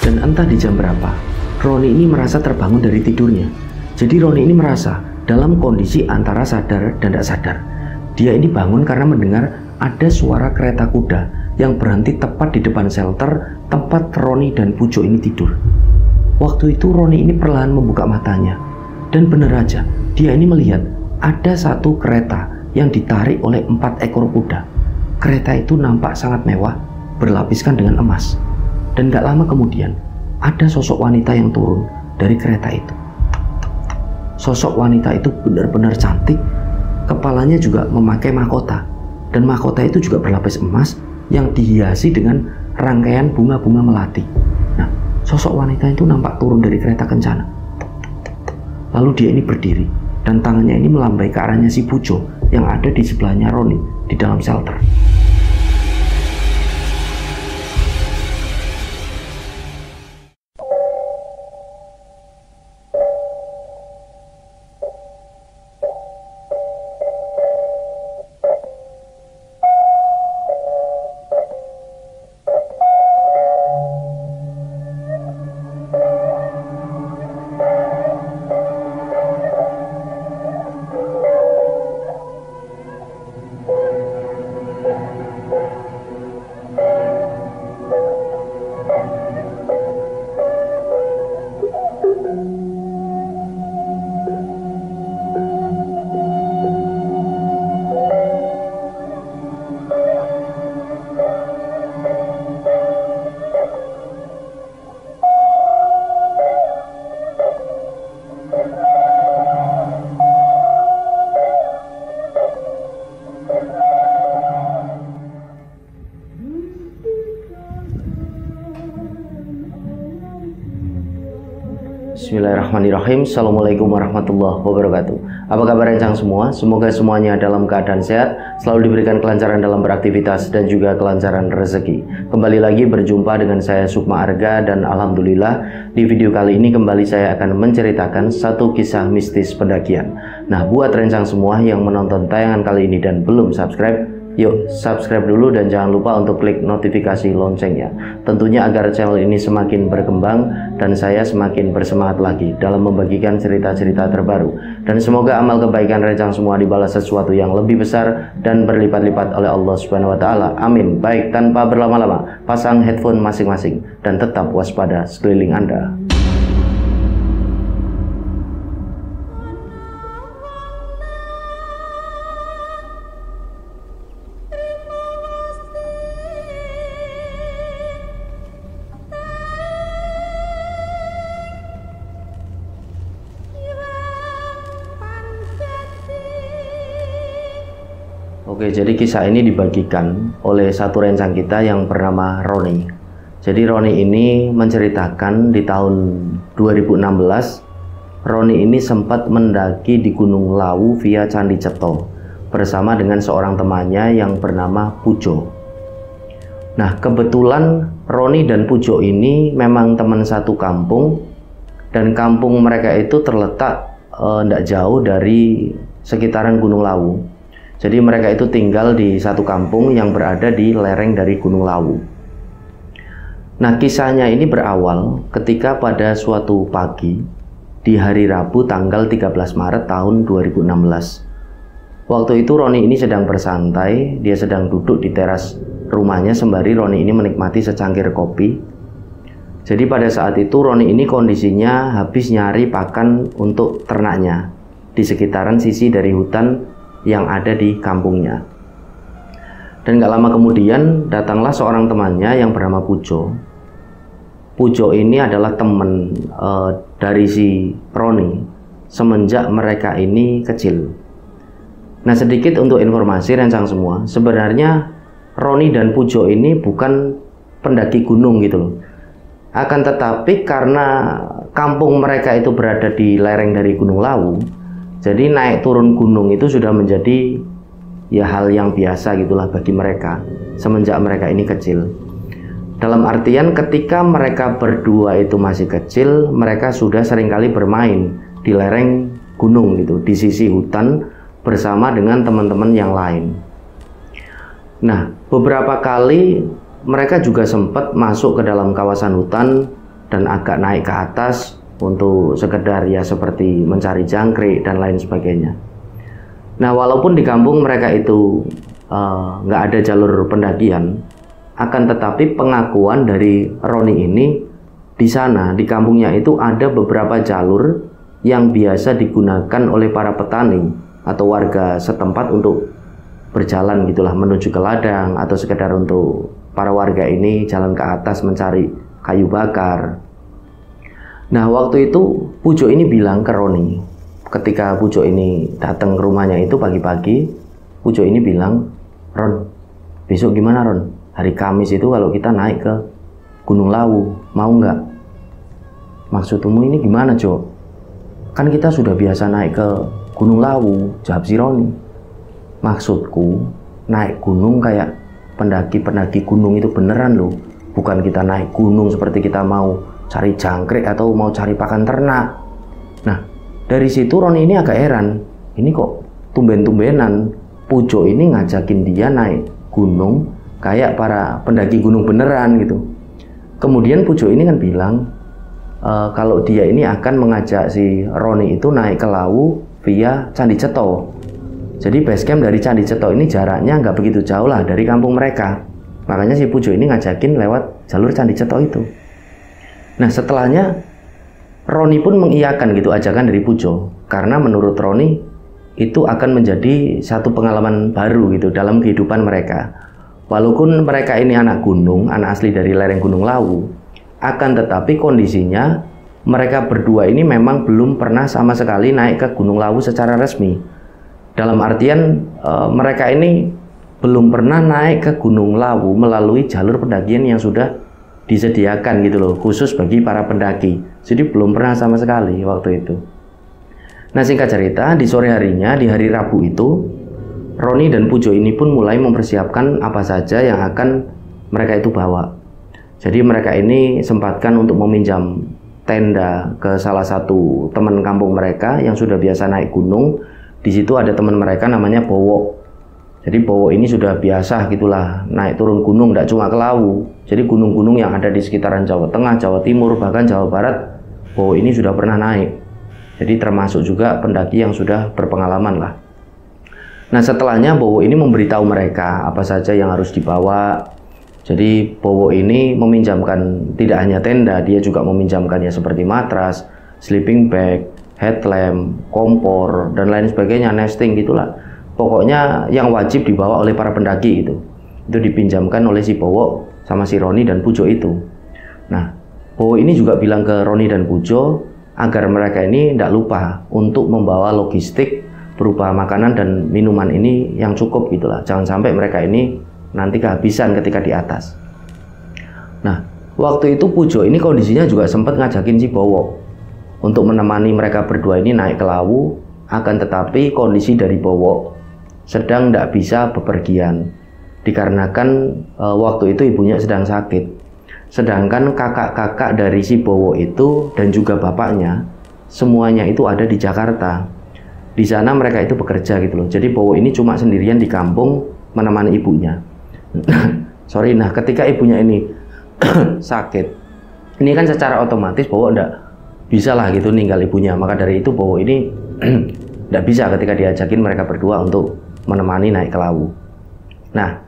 Dan entah di jam berapa, Roni ini merasa terbangun dari tidurnya. Jadi Roni ini merasa dalam kondisi antara sadar dan tidak sadar. Dia ini bangun karena mendengar ada suara kereta kuda yang berhenti tepat di depan shelter tempat Roni dan Pujo ini tidur. Waktu itu Roni ini perlahan membuka matanya. Dan benar aja, dia ini melihat ada satu kereta yang ditarik oleh 4 ekor kuda. Kereta itu nampak sangat mewah, berlapiskan dengan emas. Dan gak lama kemudian, ada sosok wanita yang turun dari kereta itu. Sosok wanita itu benar-benar cantik, kepalanya juga memakai mahkota. Dan mahkota itu juga berlapis emas yang dihiasi dengan rangkaian bunga-bunga melati. Nah, sosok wanita itu nampak turun dari kereta kencana. Lalu dia ini berdiri dan tangannya ini melambai ke arahnya si Pujo yang ada di sebelahnya Roni di dalam shelter. Bismillahirrahmanirrahim. Assalamualaikum warahmatullahi wabarakatuh. Apa kabar rencang semua? Semoga semuanya dalam keadaan sehat, selalu diberikan kelancaran dalam beraktivitas dan juga kelancaran rezeki. Kembali lagi berjumpa dengan saya Sukma Arga, dan alhamdulillah di video kali ini kembali saya akan menceritakan satu kisah mistis pendakian. Nah, buat rencang semua yang menonton tayangan kali ini dan belum subscribe, yuk subscribe dulu dan jangan lupa untuk klik notifikasi loncengnya. Tentunya agar channel ini semakin berkembang dan saya semakin bersemangat lagi dalam membagikan cerita-cerita terbaru. Dan semoga amal kebaikan rencang semua dibalas sesuatu yang lebih besar dan berlipat-lipat oleh Allah Subhanahu wa taala. Amin. Baik, tanpa berlama-lama, pasang headphone masing-masing dan tetap waspada sekeliling Anda. Oke, jadi kisah ini dibagikan oleh satu rencang kita yang bernama Roni. Jadi Roni ini menceritakan di tahun 2016, Roni ini sempat mendaki di Gunung Lawu via Candi Ceto bersama dengan seorang temannya yang bernama Pujo. Nah, kebetulan Roni dan Pujo ini memang teman satu kampung, dan kampung mereka itu terletak tidak jauh dari sekitaran Gunung Lawu. Jadi mereka itu tinggal di satu kampung yang berada di lereng dari Gunung Lawu. Nah, kisahnya ini berawal ketika pada suatu pagi di hari Rabu tanggal 13 Maret tahun 2016. Waktu itu Roni ini sedang bersantai, dia sedang duduk di teras rumahnya sembari Roni ini menikmati secangkir kopi. Jadi pada saat itu Roni ini kondisinya habis nyari pakan untuk ternaknya di sekitaran sisi dari hutan yang ada di kampungnya. Dan gak lama kemudian datanglah seorang temannya yang bernama Pujo. Pujo ini adalah teman dari si Roni semenjak mereka ini kecil. Nah, sedikit untuk informasi rencang semua, sebenarnya Roni dan Pujo ini bukan pendaki gunung gitu loh. Akan tetapi karena kampung mereka itu berada di lereng dari Gunung Lawu, jadi naik turun gunung itu sudah menjadi ya hal yang biasa gitulah bagi mereka semenjak mereka ini kecil. Dalam artian ketika mereka berdua itu masih kecil, mereka sudah seringkali bermain di lereng gunung gitu, di sisi hutan bersama dengan teman-teman yang lain. Nah, beberapa kali mereka juga sempat masuk ke dalam kawasan hutan dan agak naik ke atas untuk sekedar ya seperti mencari jangkrik dan lain sebagainya. Nah, walaupun di kampung mereka itu nggak ada jalur pendakian, akan tetapi pengakuan dari Roni ini di sana, di kampungnya itu ada beberapa jalur yang biasa digunakan oleh para petani atau warga setempat untuk berjalan gitulah menuju ke ladang, atau sekedar untuk para warga ini jalan ke atas mencari kayu bakar. Nah, waktu itu Pujo ini bilang ke Roni, ketika Pujo ini datang ke rumahnya itu pagi-pagi, Pujo ini bilang, "Ron, besok gimana Ron? Hari Kamis itu kalau kita naik ke Gunung Lawu, mau nggak?" "Maksudmu ini gimana, Jo? Kan kita sudah biasa naik ke Gunung Lawu," jawab si Roni. "Maksudku, naik gunung kayak pendaki-pendaki gunung itu beneran loh. Bukan kita naik gunung seperti kita mau cari jangkrik atau mau cari pakan ternak." Nah, dari situ Roni ini agak heran. Ini kok tumben-tumbenan Pujo ini ngajakin dia naik gunung kayak para pendaki gunung beneran gitu. Kemudian Pujo ini kan bilang kalau dia ini akan mengajak si Roni itu naik ke Lawu via Candi Ceto. Jadi base camp dari Candi Ceto ini jaraknya nggak begitu jauh lah dari kampung mereka. Makanya si Pujo ini ngajakin lewat jalur Candi Ceto itu. Nah, setelahnya Roni pun mengiyakan gitu ajakan dari Pujo, karena menurut Roni itu akan menjadi satu pengalaman baru gitu dalam kehidupan mereka. Walaupun mereka ini anak gunung, anak asli dari lereng Gunung Lawu, akan tetapi kondisinya mereka berdua ini memang belum pernah sama sekali naik ke Gunung Lawu secara resmi. Dalam artian mereka ini belum pernah naik ke Gunung Lawu melalui jalur pendakian yang sudah disediakan gitu loh, khusus bagi para pendaki. Jadi belum pernah sama sekali waktu itu. Nah, singkat cerita, di sore harinya, di hari Rabu itu, Roni dan Pujo ini pun mulai mempersiapkan apa saja yang akan mereka itu bawa. Jadi mereka ini sempatkan untuk meminjam tenda ke salah satu teman kampung mereka yang sudah biasa naik gunung. Di situ ada teman mereka namanya Bowo. Jadi Bowo ini sudah biasa gitulah naik turun gunung, tidak cuma ke Lawu. Jadi gunung-gunung yang ada di sekitaran Jawa Tengah, Jawa Timur, bahkan Jawa Barat, Bowo ini sudah pernah naik. Jadi termasuk juga pendaki yang sudah berpengalaman lah. Nah, setelahnya Bowo ini memberitahu mereka apa saja yang harus dibawa. Jadi Bowo ini meminjamkan tidak hanya tenda, dia juga meminjamkannya seperti matras, sleeping bag, headlamp, kompor, dan lain sebagainya, nesting gitulah. Pokoknya yang wajib dibawa oleh para pendaki itu dipinjamkan oleh si Bowo sama si Roni dan Pujo itu. Nah, Bowo ini juga bilang ke Roni dan Pujo agar mereka ini tidak lupa untuk membawa logistik berupa makanan dan minuman ini yang cukup gitulah. Jangan sampai mereka ini nanti kehabisan ketika di atas. Nah, waktu itu Pujo ini kondisinya juga sempat ngajakin si Bowo untuk menemani mereka berdua ini naik ke Lawu, akan tetapi kondisi dari Bowo sedang tidak bisa bepergian dikarenakan waktu itu ibunya sedang sakit. Sedangkan kakak-kakak dari si Bowo itu dan juga bapaknya semuanya itu ada di Jakarta. Di sana mereka itu bekerja gitu loh. Jadi Bowo ini cuma sendirian di kampung menemani ibunya. Sorry, nah ketika ibunya ini sakit, ini kan secara otomatis Bowo tidak bisa lah gitu ninggal ibunya. Maka dari itu Bowo ini tidak bisa ketika diajakin mereka berdua untuk menemani naik ke Lawu. Nah,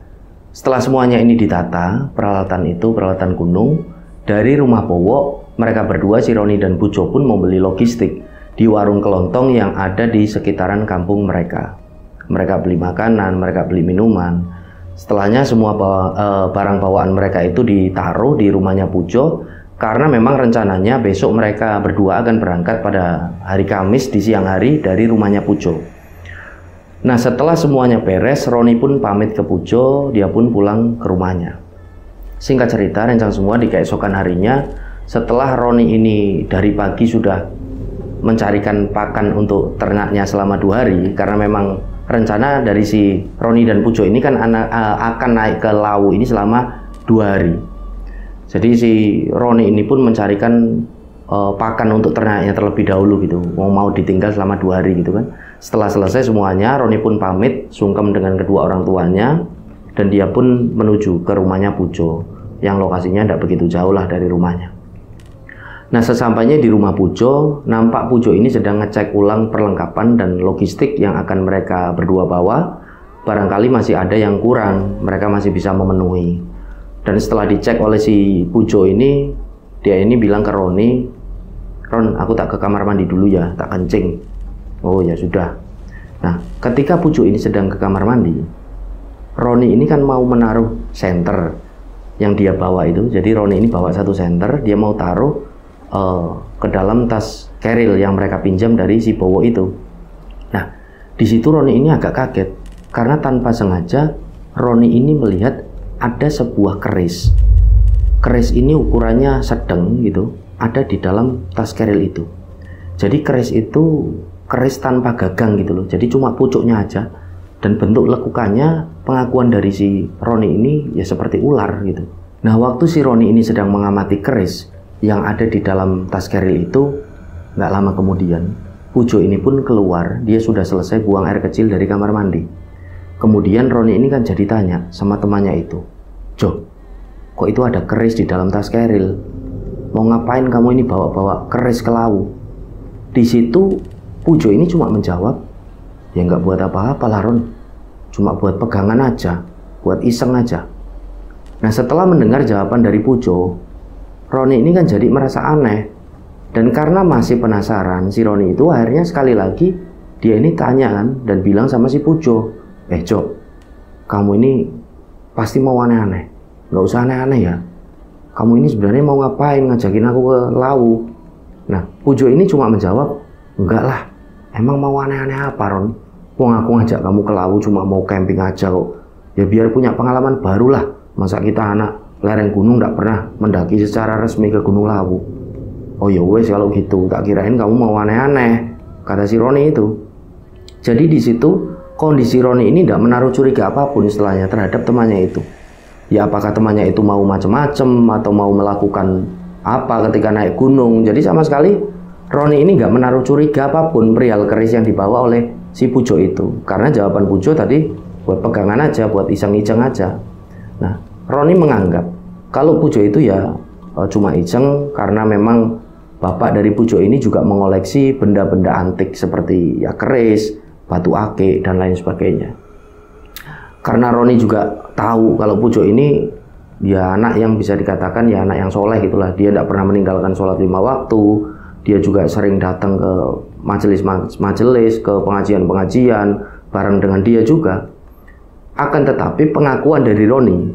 setelah semuanya ini ditata, peralatan itu, peralatan gunung, dari rumah Bowo, mereka berdua, si Roni dan Pujo pun membeli logistik di warung kelontong yang ada di sekitaran kampung mereka. Mereka beli makanan, mereka beli minuman. Setelahnya semua barang bawaan mereka itu ditaruh di rumahnya Pujo, karena memang rencananya besok mereka berdua akan berangkat pada hari Kamis di siang hari dari rumahnya Pujo. Nah, setelah semuanya beres, Roni pun pamit ke Pujo, dia pun pulang ke rumahnya. Singkat cerita, rencang semua di keesokan harinya, setelah Roni ini dari pagi sudah mencarikan pakan untuk ternaknya selama 2 hari, karena memang rencana dari si Roni dan Pujo ini kan akan naik ke Lawu ini selama 2 hari. Jadi si Roni ini pun mencarikan pakan untuk ternaknya terlebih dahulu gitu, mau ditinggal selama 2 hari gitu kan. Setelah selesai semuanya, Roni pun pamit sungkem dengan kedua orang tuanya, dan dia pun menuju ke rumahnya Pujo yang lokasinya tidak begitu jauh lah dari rumahnya. Nah, sesampainya di rumah Pujo, nampak Pujo ini sedang ngecek ulang perlengkapan dan logistik yang akan mereka berdua bawa. Barangkali masih ada yang kurang, mereka masih bisa memenuhi. Dan setelah dicek oleh si Pujo ini, dia ini bilang ke Roni, "Ron, aku tak ke kamar mandi dulu ya, tak kencing." Oh ya sudah. Nah, ketika Pujo ini sedang ke kamar mandi, Roni ini kan mau menaruh senter yang dia bawa itu. Jadi Roni ini bawa satu senter, dia mau taruh ke dalam tas keril yang mereka pinjam dari si Bowo itu. Nah, di situ Roni ini agak kaget karena tanpa sengaja Roni ini melihat ada sebuah keris. Keris ini ukurannya sedang gitu, ada di dalam tas keril itu. Jadi keris itu keris tanpa gagang gitu loh. Jadi cuma pucuknya aja, dan bentuk lekukannya pengakuan dari si Roni ini ya seperti ular gitu. Nah, waktu si Roni ini sedang mengamati keris yang ada di dalam tas keril itu, nggak lama kemudian Pujo ini pun keluar. Dia sudah selesai buang air kecil dari kamar mandi. Kemudian Roni ini kan jadi tanya sama temannya itu, "Jo, kok itu ada keris di dalam tas keril? Mau ngapain kamu ini bawa-bawa keris ke Lawu?" Di situ Pujo ini cuma menjawab, "Ya nggak buat apa-apa lah Ron, cuma buat pegangan aja, buat iseng aja." Nah, setelah mendengar jawaban dari Pujo, Roni ini kan jadi merasa aneh. Dan karena masih penasaran, si Roni itu akhirnya sekali lagi dia ini tanya kan, dan bilang sama si Pujo, Jo, kamu ini pasti mau aneh-aneh. Nggak usah aneh-aneh ya. Kamu ini sebenarnya mau ngapain ngajakin aku ke Lawu?" Nah, Pujo ini cuma menjawab, "Enggak lah, emang mau aneh-aneh apa Ron? Wong aku ngajak kamu ke Lawu cuma mau camping aja kok. Ya biar punya pengalaman baru lah. Masa kita anak lereng gunung nggak pernah mendaki secara resmi ke Gunung Lawu." "Oh ya wes kalau gitu, tak kirain kamu mau aneh-aneh," kata si Roni itu. Jadi di situ kondisi Roni ini tidak menaruh curiga apapun istilahnya terhadap temannya itu. Ya apakah temannya itu mau macem-macem atau mau melakukan apa ketika naik gunung. Jadi sama sekali Roni ini nggak menaruh curiga apapun perihal keris yang dibawa oleh si Pujo itu. Karena jawaban Pujo tadi buat pegangan aja, buat iseng-iseng aja. Nah, Roni menganggap kalau Pujo itu ya cuma iseng karena memang bapak dari Pujo ini juga mengoleksi benda-benda antik seperti ya keris, batu akik, dan lain sebagainya. Karena Roni juga tahu kalau Pujo ini ya anak yang bisa dikatakan ya anak yang soleh gitulah. Dia tidak pernah meninggalkan sholat 5 waktu. Dia juga sering datang ke majelis, ke pengajian-pengajian bareng dengan dia juga. Akan tetapi pengakuan dari Roni,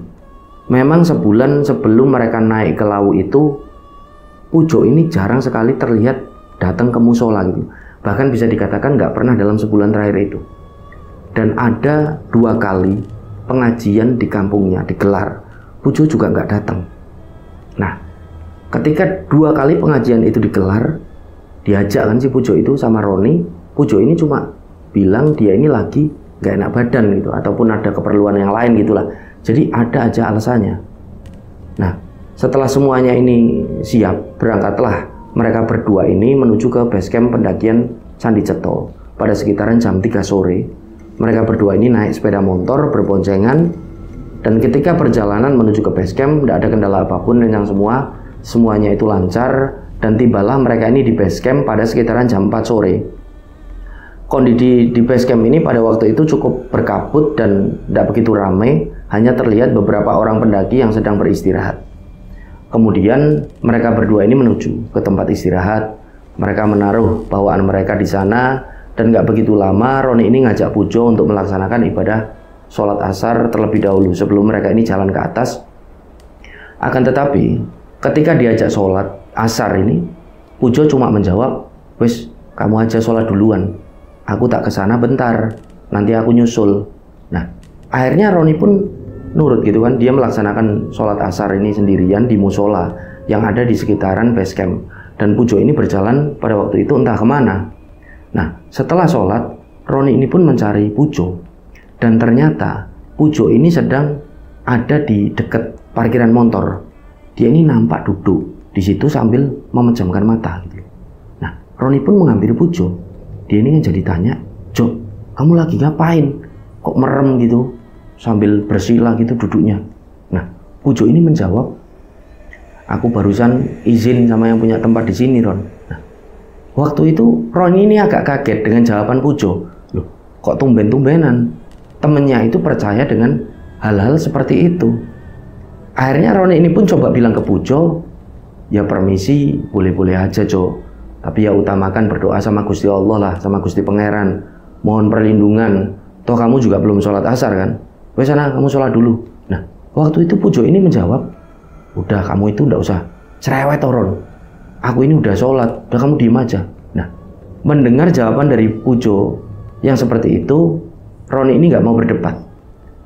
memang sebulan sebelum mereka naik ke Lawu itu, Pujo ini jarang sekali terlihat datang ke musola gitu. Bahkan bisa dikatakan nggak pernah dalam sebulan terakhir itu. Dan ada 2 kali pengajian di kampungnya digelar, Pujo juga nggak datang. Nah, ketika 2 kali pengajian itu digelar, diajak kan si Pujo itu sama Roni. Pujo ini cuma bilang dia ini lagi nggak enak badan gitu, ataupun ada keperluan yang lain gitulah. Jadi ada aja alasannya. Nah, setelah semuanya ini siap, berangkatlah mereka berdua ini menuju ke base camp pendakian Candi Ceto pada sekitaran jam 3 sore. Mereka berdua ini naik sepeda motor berboncengan, dan ketika perjalanan menuju ke base camp tidak ada kendala apapun, dan semuanya itu lancar, dan tibalah mereka ini di base camp pada sekitaran jam 4 sore. Kondisi di base camp ini pada waktu itu cukup berkabut dan tidak begitu ramai, hanya terlihat beberapa orang pendaki yang sedang beristirahat. Kemudian mereka berdua ini menuju ke tempat istirahat. Mereka menaruh bawaan mereka di sana, dan nggak begitu lama Roni ini ngajak Pujo untuk melaksanakan ibadah sholat asar terlebih dahulu sebelum mereka ini jalan ke atas. Akan tetapi ketika diajak sholat asar ini, Pujo cuma menjawab, "Wes, kamu aja sholat duluan. Aku tak kesana bentar, nanti aku nyusul." Nah, akhirnya Roni pun nurut gitu kan. Dia melaksanakan sholat asar ini sendirian di musola yang ada di sekitaran base camp. Dan Pujo ini berjalan pada waktu itu entah kemana. Nah, setelah sholat, Roni ini pun mencari Pujo. Dan ternyata Pujo ini sedang ada di dekat parkiran motor. Dia ini nampak duduk di situ sambil memejamkan mata gitu. Nah, Roni pun menghampiri Pujo. Dia ini jadi tanya, "Jo, kamu lagi ngapain? Kok merem gitu? Sambil bersila gitu duduknya." Nah, Pujo ini menjawab, Aku barusan izin sama yang punya tempat di sini, Ron. Nah, waktu itu Roni ini agak kaget dengan jawaban Pujo. Loh, kok tumben-tumbenan? Temennya itu percaya dengan hal-hal seperti itu. Akhirnya Roni ini pun coba bilang ke Pujo, ya permisi, boleh-boleh aja, Cok. Tapi ya utamakan berdoa sama Gusti Allah lah, sama Gusti Pangeran. Mohon perlindungan. Toh kamu juga belum sholat asar kan? Wes sana kamu sholat dulu. Nah, waktu itu Pujo ini menjawab, udah kamu itu ndak usah cerewet, Ron. Aku ini udah sholat, udah kamu diem aja. Nah, mendengar jawaban dari Pujo yang seperti itu, Roni ini nggak mau berdebat.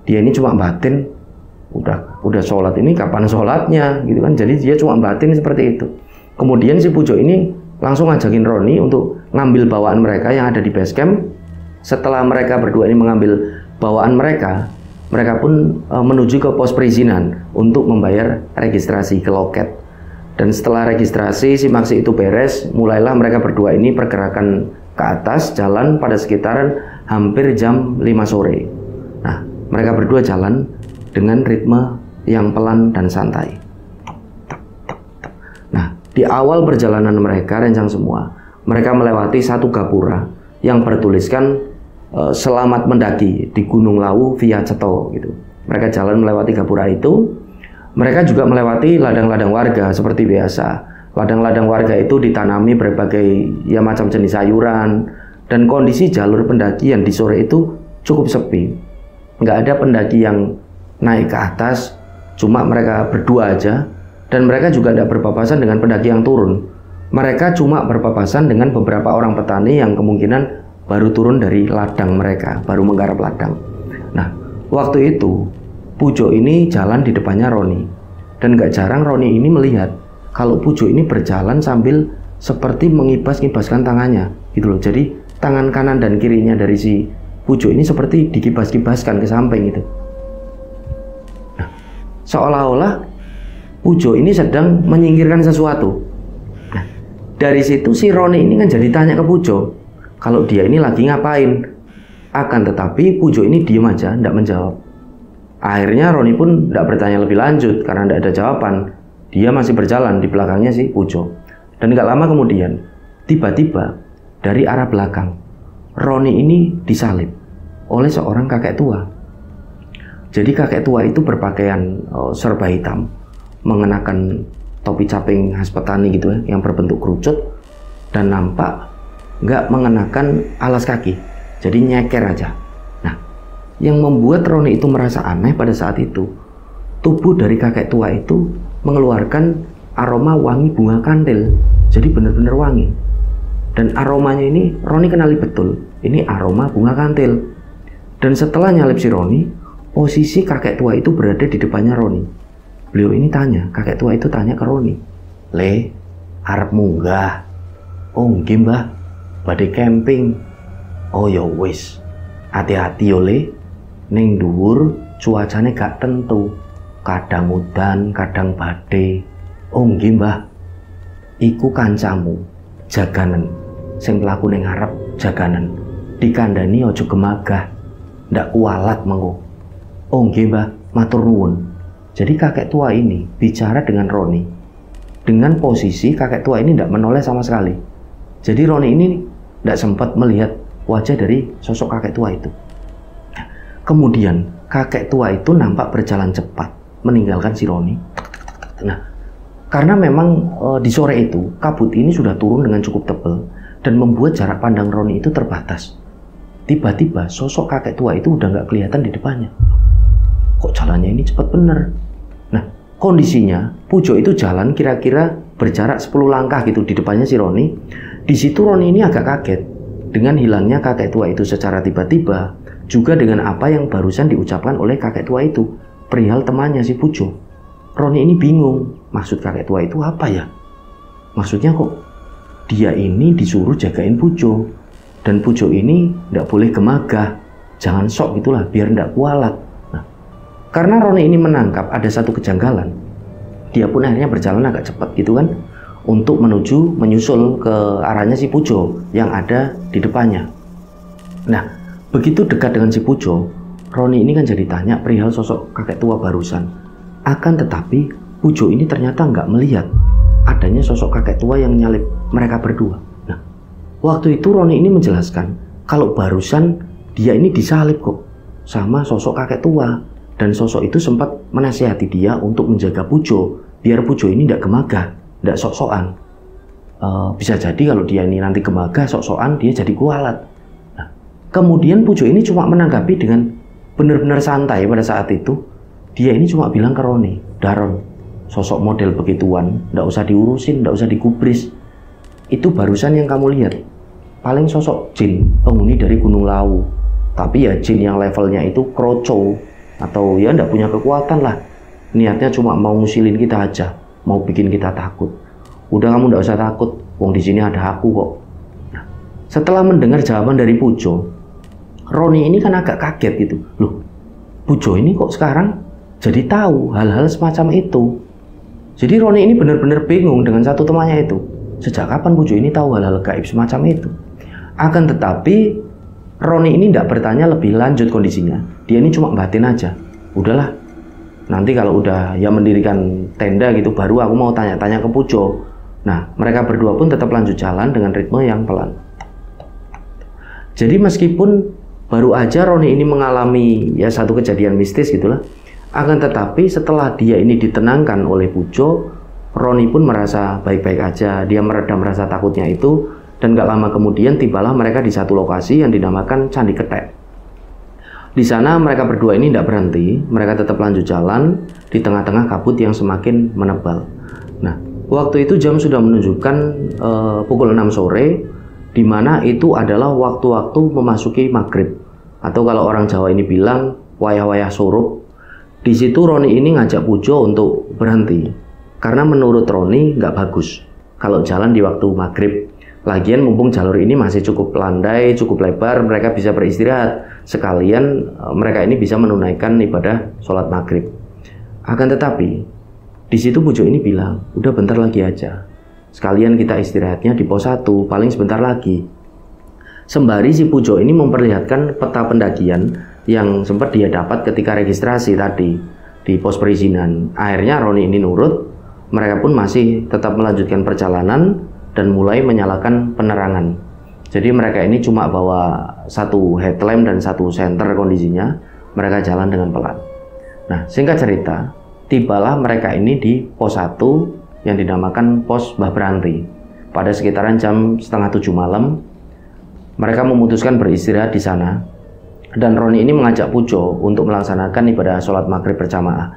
Dia ini cuma batin, udah sholat ini kapan sholatnya gitu kan. Jadi dia cuma batin seperti itu. Kemudian si Pujo ini langsung ngajakin Roni untuk ngambil bawaan mereka yang ada di base camp. Setelah mereka berdua ini mengambil bawaan mereka, mereka pun menuju ke pos perizinan untuk membayar registrasi ke loket. Dan setelah registrasi si Maksi itu beres, mulailah mereka berdua ini pergerakan ke atas jalan pada sekitaran hampir jam 5 sore. Nah, mereka berdua jalan dengan ritme yang pelan dan santai. Nah, di awal perjalanan mereka rencang semua, mereka melewati satu gapura yang bertuliskan selamat mendaki di Gunung Lawu via Ceto gitu. Mereka jalan melewati gapura itu. Mereka juga melewati ladang-ladang warga seperti biasa. Ladang-ladang warga itu ditanami berbagai ya macam jenis sayuran, dan kondisi jalur pendakian di sore itu cukup sepi. Nggak ada pendaki yang naik ke atas, cuma mereka berdua aja, dan mereka juga tidak berpapasan dengan pendaki yang turun. Mereka cuma berpapasan dengan beberapa orang petani yang kemungkinan baru turun dari ladang mereka, baru menggarap ladang. Nah, waktu itu Pujo ini jalan di depannya Roni, dan gak jarang Roni ini melihat kalau Pujo ini berjalan sambil seperti mengibas-ngibaskan tangannya gitu loh. Jadi tangan kanan dan kirinya dari si Pujo ini seperti dikibas-kibaskan ke samping gitu. Nah, seolah-olah Pujo ini sedang menyingkirkan sesuatu. Nah, dari situ si Roni ini kan jadi tanya ke Pujo kalau dia ini lagi ngapain. Akan tetapi Pujo ini diem aja, tidak menjawab. Akhirnya Roni pun tidak bertanya lebih lanjut karena tidak ada jawaban. Dia masih berjalan di belakangnya si Pujo. Dan gak lama kemudian, tiba-tiba dari arah belakang, Roni ini disalib oleh seorang kakek tua. Jadi kakek tua itu berpakaian serba hitam, mengenakan topi caping khas petani gitu ya, yang berbentuk kerucut, dan nampak nggak mengenakan alas kaki, jadi nyeker aja. Nah, yang membuat Roni itu merasa aneh pada saat itu, tubuh dari kakek tua itu mengeluarkan aroma wangi bunga kantil, jadi benar-benar wangi. Dan aromanya ini Roni kenali betul, ini aroma bunga kantil. Dan setelah nyalip si Roni, posisi kakek tua itu berada di depannya Roni. Beliau ini tanya, kakek tua itu tanya ke Roni, "Le, arep munggah?" "Oh nggih mbah, badhe camping." "Oh ya wis, hati-hati yo Le, ning dhuwur cuacane gak tentu, kadang udan, kadang badhe." "Oh nggih mbah, iku kancamu jaganen sing mlaku ning ngarep jaganen, dikandani aja gemagah, ndak kualat mengko." "Oh nggih mbah, matur nuwun." Jadi kakek tua ini bicara dengan Roni dengan posisi kakek tua ini tidak menoleh sama sekali. Jadi Roni ini tidak sempat melihat wajah dari sosok kakek tua itu. Kemudian kakek tua itu nampak berjalan cepat meninggalkan si Roni. Nah, karena memang di sore itu kabut ini sudah turun dengan cukup tebal dan membuat jarak pandang Roni itu terbatas. Tiba-tiba sosok kakek tua itu udah nggak kelihatan di depannya. Kok jalannya ini cepat bener? Nah, kondisinya Pujo itu jalan kira-kira berjarak 10 langkah gitu di depannya si Roni. Di situ Roni ini agak kaget dengan hilangnya kakek tua itu secara tiba-tiba, juga dengan apa yang barusan diucapkan oleh kakek tua itu perihal temannya si Pujo. Roni ini bingung, maksud kakek tua itu apa ya? Maksudnya kok dia ini disuruh jagain Pujo, dan Pujo ini tidak boleh gemagah, jangan sok gitulah biar tidak kualat. Nah, karena Roni ini menangkap ada satu kejanggalan, dia pun akhirnya berjalan agak cepat gitu kan, untuk menyusul ke arahnya si Pujo yang ada di depannya. Nah, begitu dekat dengan si Pujo, Roni ini kan jadi tanya perihal sosok kakek tua barusan. Akan tetapi Pujo ini ternyata nggak melihat adanya sosok kakek tua yang nyalip mereka berdua. Nah, waktu itu Roni ini menjelaskan kalau barusan dia ini disalib kok sama sosok kakek tua, dan sosok itu sempat menasihati dia untuk menjaga Pujo biar Pujo ini tidak gemagah, tidak sok-sokan. Bisa jadi kalau dia ini nanti gemagah sok-sokan, dia jadi kualat. Nah, kemudian Pujo ini cuma menanggapi dengan benar-benar santai. Pada saat itu dia ini cuma bilang ke Roni, "Daron, sosok model begituan nggak usah diurusin, nggak usah digubris. Itu barusan yang kamu lihat paling sosok jin penghuni dari Gunung Lawu, tapi ya jin yang levelnya itu kroco atau ya nggak punya kekuatan lah, niatnya cuma mau ngusilin kita aja, mau bikin kita takut. Udah kamu nggak usah takut, wong di sini ada aku kok." Nah, setelah mendengar jawaban dari Pujo, Roni ini kan agak kaget gitu. Loh, Pujo ini kok sekarang jadi tahu hal-hal semacam itu. Jadi Roni ini benar-benar bingung dengan satu temannya itu. Sejak kapan Pujo ini tahu hal-hal gaib semacam itu? Akan tetapi Roni ini tidak bertanya lebih lanjut kondisinya. Dia ini cuma batin aja. Udahlah, nanti kalau udah ya mendirikan tenda gitu, baru aku mau tanya-tanya ke Pujo. Nah, mereka berdua pun tetap lanjut jalan dengan ritme yang pelan. Jadi meskipun baru aja Roni ini mengalami ya satu kejadian mistis gitulah, akan tetapi setelah dia ini ditenangkan oleh Pujo, Roni pun merasa baik-baik aja. Dia meredam rasa takutnya itu, dan gak lama kemudian tibalah mereka di satu lokasi yang dinamakan Candi Ketek. Di sana mereka berdua ini tidak berhenti, mereka tetap lanjut jalan di tengah-tengah kabut yang semakin menebal. Nah, waktu itu jam sudah menunjukkan pukul 6 sore, di mana itu adalah waktu-waktu memasuki maghrib, atau kalau orang Jawa ini bilang wayah-wayah surup. Di situ Roni ini ngajak Pujo untuk berhenti, karena menurut Roni nggak bagus kalau jalan di waktu maghrib. Lagian mumpung jalur ini masih cukup landai, cukup lebar, mereka bisa beristirahat. Sekalian mereka ini bisa menunaikan ibadah sholat maghrib. Akan tetapi di situ Pujo ini bilang, udah bentar lagi aja. Sekalian kita istirahatnya di pos 1, paling sebentar lagi. Sembari si Pujo ini memperlihatkan peta pendakian yang sempat dia dapat ketika registrasi tadi di pos perizinan. Akhirnya Roni ini nurut, mereka pun masih tetap melanjutkan perjalanan dan mulai menyalakan penerangan. Jadi mereka ini cuma bawa satu headlamp dan satu senter kondisinya, mereka jalan dengan pelan. Nah, singkat cerita, tibalah mereka ini di pos 1 yang dinamakan pos Mbah Branti. Pada sekitaran jam 6:30 malam, mereka memutuskan beristirahat di sana. Dan Roni ini mengajak Pujo untuk melaksanakan ibadah sholat maghrib berjamaah.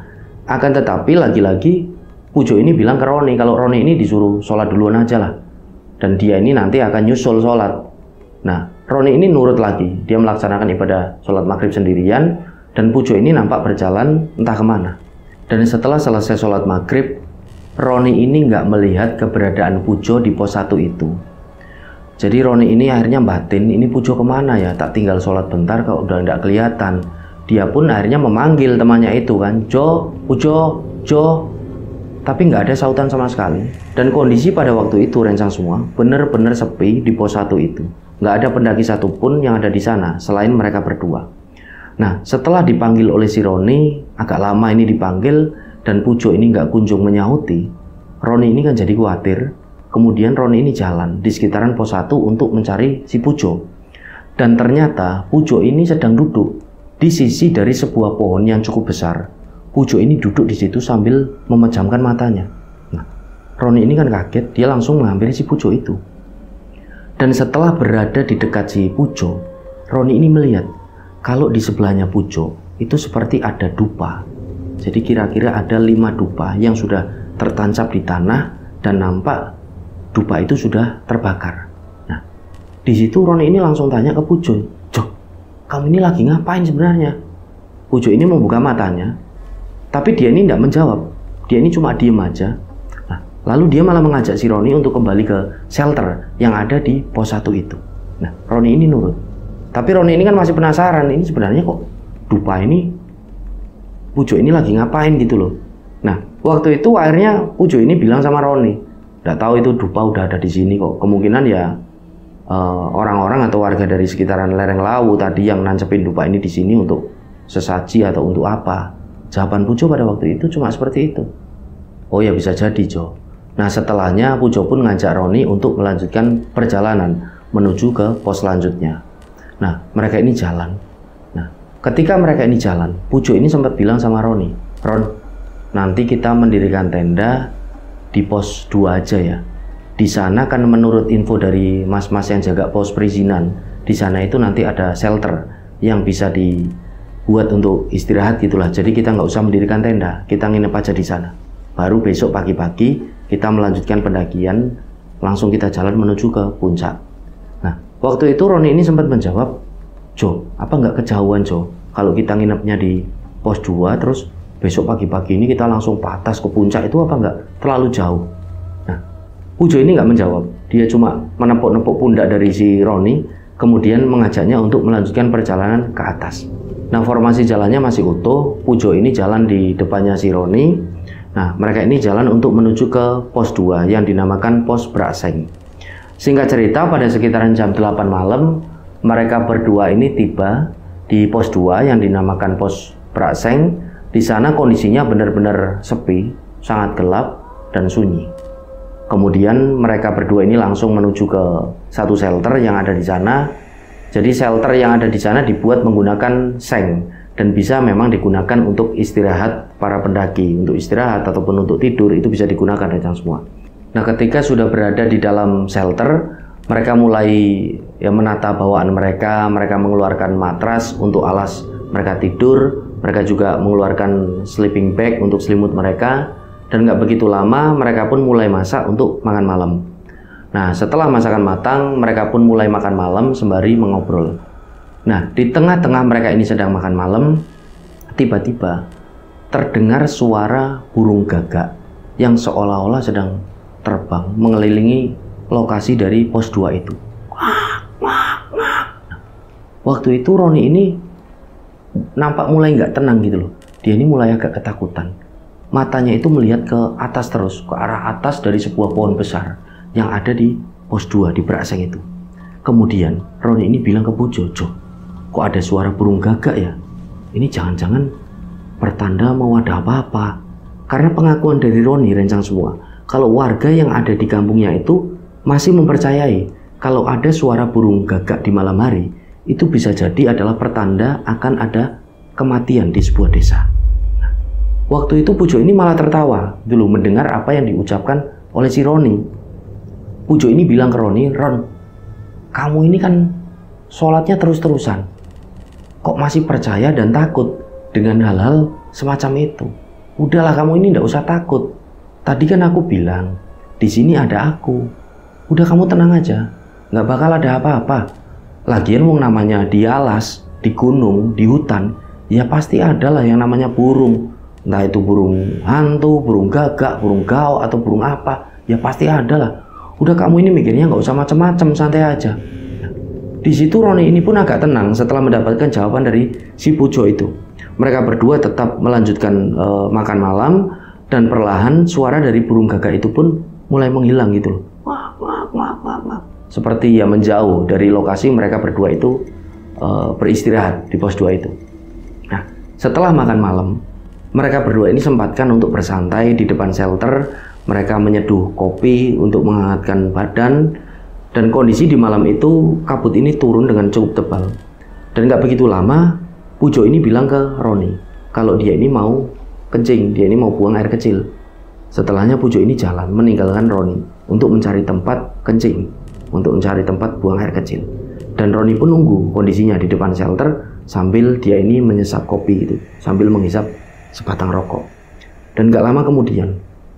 Akan tetapi lagi-lagi Pujo ini bilang ke Roni kalau Roni ini disuruh sholat duluan aja lah, dan dia ini nanti akan nyusul sholat. Nah, Roni ini nurut lagi, dia melaksanakan ibadah sholat maghrib sendirian, dan Pujo ini nampak berjalan entah kemana. Dan setelah selesai sholat maghrib, Roni ini nggak melihat keberadaan Pujo di pos 1 itu. Jadi Roni ini akhirnya batin, ini Pujo kemana ya? Tak tinggal sholat bentar kalau udah nggak kelihatan. Dia pun akhirnya memanggil temannya itu kan, Jo, Pujo, Jo. Tapi nggak ada sautan sama sekali. Dan kondisi pada waktu itu rencang semua bener-bener sepi di pos 1 itu. Nggak ada pendaki satupun yang ada di sana selain mereka berdua. Nah, setelah dipanggil oleh si Roni, agak lama ini dipanggil dan Pujo ini nggak kunjung menyahuti. Roni ini kan jadi khawatir. Kemudian Roni ini jalan di sekitaran pos 1 untuk mencari si Pujo. Dan ternyata Pujo ini sedang duduk di sisi dari sebuah pohon yang cukup besar. Pujo ini duduk di situ sambil memejamkan matanya. Nah, Roni ini kan kaget, dia langsung menghampiri si Pujo itu. Dan setelah berada di dekat si Pujo, Roni ini melihat kalau di sebelahnya Pujo itu seperti ada dupa. Jadi kira-kira ada 5 dupa yang sudah tertancap di tanah dan nampak dupa itu sudah terbakar. Nah, di situ Roni ini langsung tanya ke Pujo, "Jo, kamu ini lagi ngapain sebenarnya?" Pujo ini membuka matanya, tapi dia ini tidak menjawab. Dia ini cuma diem aja. Nah, lalu dia malah mengajak si Roni untuk kembali ke shelter yang ada di pos 1 itu. Nah, Roni ini nurut. Tapi Roni ini kan masih penasaran, ini sebenarnya kok dupa ini, Pujo ini lagi ngapain gitu loh. Nah, waktu itu akhirnya Pujo ini bilang sama Roni, "Nggak tahu itu dupa udah ada di sini kok. Kemungkinan ya orang-orang atau warga dari sekitaran lereng Lawu tadi yang nancepin dupa ini di sini untuk sesaji atau untuk apa." Jawaban Pujo pada waktu itu cuma seperti itu. Oh ya bisa jadi Jo. Nah setelahnya Pujo pun ngajak Roni untuk melanjutkan perjalanan menuju ke pos selanjutnya. Nah mereka ini jalan. Nah ketika mereka ini jalan, Pujo ini sempat bilang sama Roni, Ron, nanti kita mendirikan tenda di pos 2 aja ya. Di sana kan menurut info dari mas-mas yang jaga pos perizinan, di sana itu nanti ada shelter yang bisa dibuat untuk istirahat gitulah. Jadi kita nggak usah mendirikan tenda, kita nginep aja di sana. Baru besok pagi-pagi kita melanjutkan pendakian, langsung kita jalan menuju ke puncak. Nah, waktu itu Roni ini sempat menjawab, Jo, apa nggak kejauhan Jo? Kalau kita nginepnya di pos 2, terus besok pagi-pagi ini kita langsung patas ke puncak, itu apa nggak terlalu jauh? Nah, Pujo ini nggak menjawab. Dia cuma menepuk-nepuk pundak dari si Roni, kemudian mengajaknya untuk melanjutkan perjalanan ke atas. Nah, formasi jalannya masih utuh. Pujo ini jalan di depannya si Roni. Nah, mereka ini jalan untuk menuju ke pos 2 yang dinamakan pos Brakseng. Singkat cerita, pada sekitaran jam 8 malam, mereka berdua ini tiba di pos 2 yang dinamakan pos Brakseng. Di sana kondisinya benar-benar sepi, sangat gelap dan sunyi. Kemudian mereka berdua ini langsung menuju ke satu shelter yang ada di sana. Jadi shelter yang ada di sana dibuat menggunakan seng dan bisa memang digunakan untuk istirahat para pendaki, untuk istirahat ataupun untuk tidur itu bisa digunakan rencang semua. Nah, ketika sudah berada di dalam shelter, mereka mulai menata bawaan mereka mengeluarkan matras untuk alas mereka tidur, mereka juga mengeluarkan sleeping bag untuk selimut mereka. Dan nggak begitu lama mereka pun mulai masak untuk makan malam. Nah setelah masakan matang, mereka pun mulai makan malam sembari mengobrol. Nah di tengah-tengah mereka ini sedang makan malam, tiba-tiba terdengar suara burung gagak yang seolah-olah sedang terbang mengelilingi lokasi dari pos 2 itu. Waktu itu Roni ini nampak mulai nggak tenang gitu loh. Dia ini mulai agak ketakutan. Matanya itu melihat ke atas terus, ke arah atas dari sebuah pohon besar yang ada di pos 2 di Brakseng itu. Kemudian Roni ini bilang ke Pujo, Jo, kok ada suara burung gagak ya? Ini jangan-jangan pertanda mau ada apa-apa. Karena pengakuan dari Roni rencang semua, kalau warga yang ada di kampungnya itu masih mempercayai kalau ada suara burung gagak di malam hari, itu bisa jadi adalah pertanda akan ada kematian di sebuah desa. Waktu itu Pujo ini malah tertawa dulu mendengar apa yang diucapkan oleh si Roni. Pujo ini bilang ke Roni, Ron, kamu ini kan sholatnya terus-terusan. Kok masih percaya dan takut dengan hal-hal semacam itu? Udahlah kamu ini nggak usah takut. Tadi kan aku bilang, di sini ada aku. Udah kamu tenang aja, nggak bakal ada apa-apa. Lagian wong namanya di alas, di gunung, di hutan, ya pasti ada lah yang namanya burung. Entah itu burung hantu, burung gagak, burung gaok, atau burung apa, ya pasti ada lah. Udah kamu ini mikirnya nggak usah macam-macam, santai aja. Di situ Roni ini pun agak tenang setelah mendapatkan jawaban dari si Pujo itu. Mereka berdua tetap melanjutkan makan malam dan perlahan suara dari burung gagak itu pun mulai menghilang gitu loh. Seperti ya menjauh dari lokasi mereka berdua itu beristirahat di pos 2 itu. Nah, setelah makan malam, mereka berdua ini sempatkan untuk bersantai di depan shelter. Mereka menyeduh kopi untuk menghangatkan badan. Dan kondisi di malam itu kabut ini turun dengan cukup tebal. Dan gak begitu lama Pujo ini bilang ke Roni kalau dia ini mau kencing, dia ini mau buang air kecil. Setelahnya Pujo ini jalan meninggalkan Roni untuk mencari tempat kencing, untuk mencari tempat buang air kecil. Dan Roni pun nunggu kondisinya di depan shelter sambil dia ini menyesap kopi itu, sambil menghisap sebatang rokok. Dan gak lama kemudian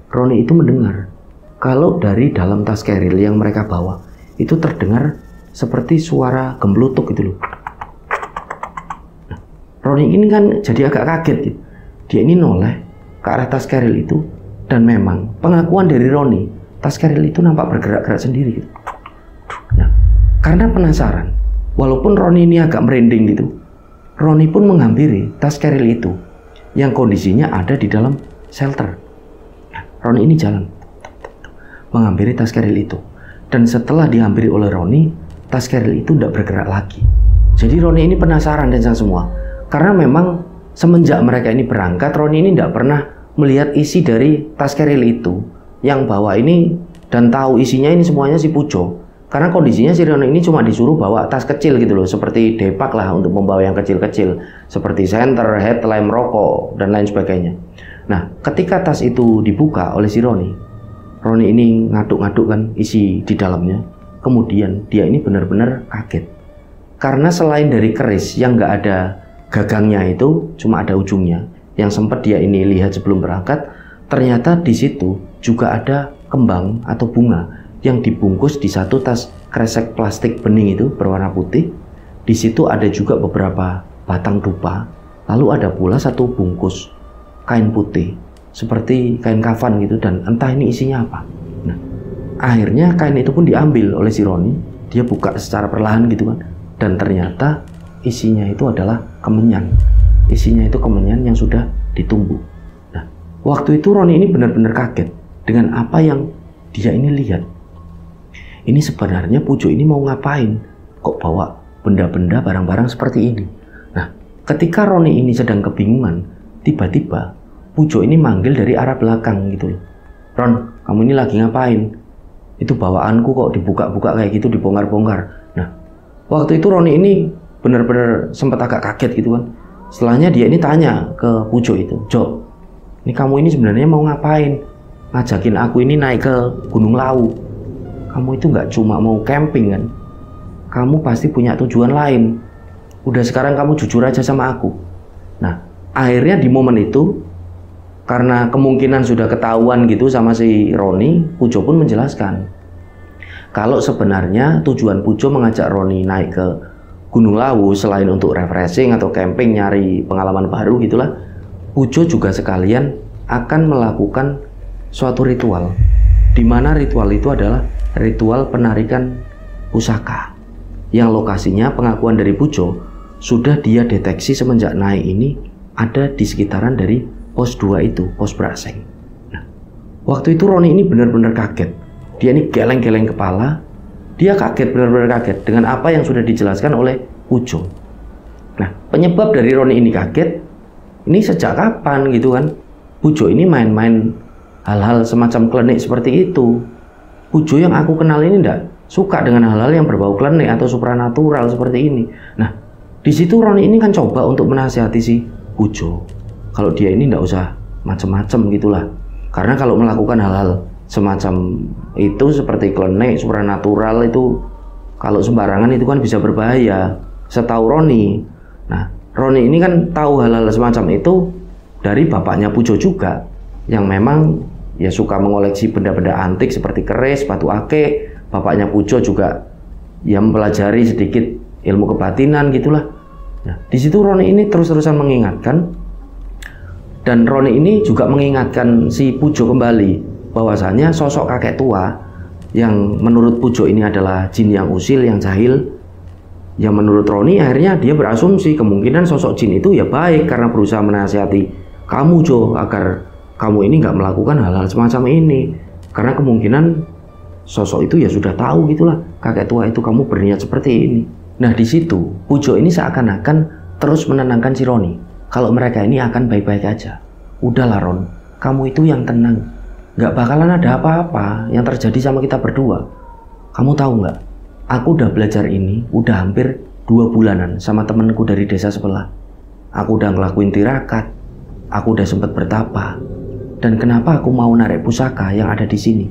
Roni itu mendengar kalau dari dalam tas keril yang mereka bawa itu terdengar seperti suara gemblutuk gitu loh. Nah, Roni ini kan jadi agak kaget gitu. Dia ini noleh ke arah tas keril itu, dan memang pengakuan dari Roni, tas keril itu nampak bergerak-gerak sendiri gitu. Nah, karena penasaran, walaupun Roni ini agak merinding gitu, Roni pun menghampiri tas keril itu yang kondisinya ada di dalam shelter. Nah, Roni ini jalan menghampiri tas keril itu, dan setelah dihampiri oleh Roni, tas keril itu tidak bergerak lagi. Jadi Roni ini penasaran dan semua, karena memang semenjak mereka ini berangkat, Roni ini tidak pernah melihat isi dari tas keril itu yang bawa ini dan tahu isinya ini semuanya si Pujo. Karena kondisinya si Roni ini cuma disuruh bawa tas kecil gitu loh, seperti depak lah untuk membawa yang kecil-kecil, seperti senter, headlamp, rokok, dan lain sebagainya. Nah, ketika tas itu dibuka oleh si Roni ini ngaduk-ngaduk kan isi di dalamnya. Kemudian dia ini benar-benar kaget. Karena selain dari keris yang nggak ada gagangnya itu, cuma ada ujungnya, yang sempat dia ini lihat sebelum berangkat, ternyata di situ juga ada kembang atau bunga yang dibungkus di satu tas kresek plastik bening itu berwarna putih. Di situ ada juga beberapa batang dupa, lalu ada pula satu bungkus kain putih seperti kain kafan gitu, dan entah ini isinya apa. Nah, akhirnya kain itu pun diambil oleh si Roni. Dia buka secara perlahan gitu kan, dan ternyata isinya itu adalah kemenyan. Isinya itu kemenyan yang sudah ditumbuk. Nah, waktu itu Roni ini benar-benar kaget dengan apa yang dia ini lihat. Ini sebenarnya Pujo ini mau ngapain? Kok bawa benda-benda barang-barang seperti ini? Nah, ketika Roni ini sedang kebingungan, tiba-tiba Pujo ini manggil dari arah belakang gitu loh. Ron, kamu ini lagi ngapain? Itu bawaanku kok dibuka-buka kayak gitu, dibongkar-bongkar. Nah, waktu itu Roni ini benar-benar sempat agak kaget gitu kan. Setelahnya dia ini tanya ke Pujo itu, Jo, ini kamu ini sebenarnya mau ngapain? Ngajakin aku ini naik ke Gunung Lawu. Kamu itu nggak cuma mau camping kan? Kamu pasti punya tujuan lain. Udah sekarang kamu jujur aja sama aku. Nah, akhirnya di momen itu, karena kemungkinan sudah ketahuan gitu sama si Roni, Pujo pun menjelaskan kalau sebenarnya tujuan Pujo mengajak Roni naik ke Gunung Lawu selain untuk refreshing atau camping, nyari pengalaman baru gitulah, Pujo juga sekalian akan melakukan suatu ritual, di mana ritual itu adalah ritual penarikan pusaka, yang lokasinya pengakuan dari Pujo sudah dia deteksi semenjak naik ini ada di sekitaran dari pos 2 itu, pos Braseng. Nah, waktu itu Roni ini benar-benar kaget. Dia ini geleng-geleng kepala. Dia kaget, benar-benar kaget dengan apa yang sudah dijelaskan oleh Pujo. Nah, penyebab dari Roni ini kaget, ini sejak kapan gitu kan? Pujo ini main-main hal-hal semacam klenik seperti itu. Pujo yang aku kenal ini enggak suka dengan hal-hal yang berbau klenik atau supranatural seperti ini. Nah, di situ Roni ini kan coba untuk menasihati si Pujo, kalau dia ini enggak usah macam-macam gitulah. Karena kalau melakukan hal-hal semacam itu seperti klenik, supranatural itu kalau sembarangan itu kan bisa berbahaya, setahu Roni. Nah, Roni ini kan tahu hal-hal semacam itu dari bapaknya Pujo juga, yang memang ya suka mengoleksi benda-benda antik seperti keris, batu akik. Bapaknya Pujo juga ya mempelajari sedikit ilmu kebatinan gitulah. Nah, di situ Roni ini terus-terusan mengingatkan, dan Roni ini juga mengingatkan si Pujo kembali bahwasanya sosok kakek tua yang menurut Pujo ini adalah jin yang usil, yang jahil. Yang menurut Roni akhirnya dia berasumsi kemungkinan sosok jin itu ya baik karena berusaha menasihati kamu Jo agar kamu ini nggak melakukan hal-hal semacam ini, karena kemungkinan sosok itu ya sudah tahu gitulah kakek tua itu kamu berniat seperti ini. Nah, di situ Pujo ini seakan-akan terus menenangkan si Roni kalau mereka ini akan baik-baik aja. Udahlah Ron, kamu itu yang tenang, nggak bakalan ada apa-apa yang terjadi sama kita berdua. Kamu tahu nggak, aku udah belajar ini udah hampir 2 bulanan sama temenku dari desa sebelah. Aku udah ngelakuin tirakat, aku udah sempat bertapa. Dan kenapa aku mau narik pusaka yang ada di sini?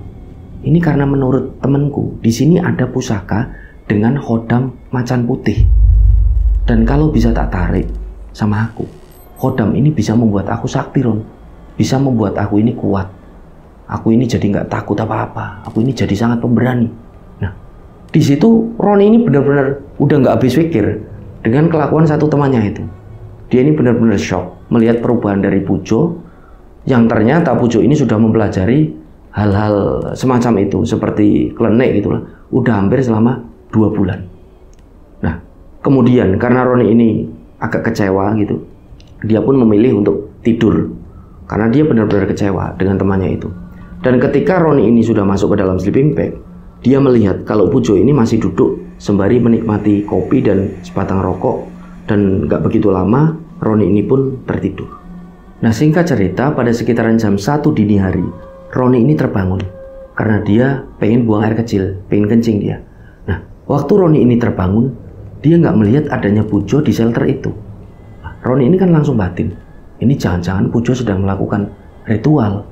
Ini karena menurut temenku di sini ada pusaka dengan khodam macan putih. Dan kalau bisa tak tarik sama aku, khodam ini bisa membuat aku sakti Ron, bisa membuat aku ini kuat. Aku ini jadi nggak takut apa-apa. Aku ini jadi sangat pemberani. Nah, di situ Roni ini benar-benar udah nggak habis pikir dengan kelakuan satu temannya itu. Dia ini benar-benar shock melihat perubahan dari Pujo, yang ternyata Pujo ini sudah mempelajari hal-hal semacam itu seperti klenik gitulah udah hampir selama 2 bulan. Nah, kemudian karena Roni ini agak kecewa gitu, dia pun memilih untuk tidur karena dia benar-benar kecewa dengan temannya itu. Dan ketika Roni ini sudah masuk ke dalam sleeping bag, dia melihat kalau Pujo ini masih duduk sembari menikmati kopi dan sebatang rokok, dan gak begitu lama Roni ini pun tertidur. Nah, singkat cerita, pada sekitaran jam 1 dini hari, Roni ini terbangun karena dia pengen buang air kecil, pengen kencing dia. Nah, waktu Roni ini terbangun, dia nggak melihat adanya Pujo di shelter itu. Nah, Roni ini kan langsung batin, ini jangan-jangan Pujo sedang melakukan ritual.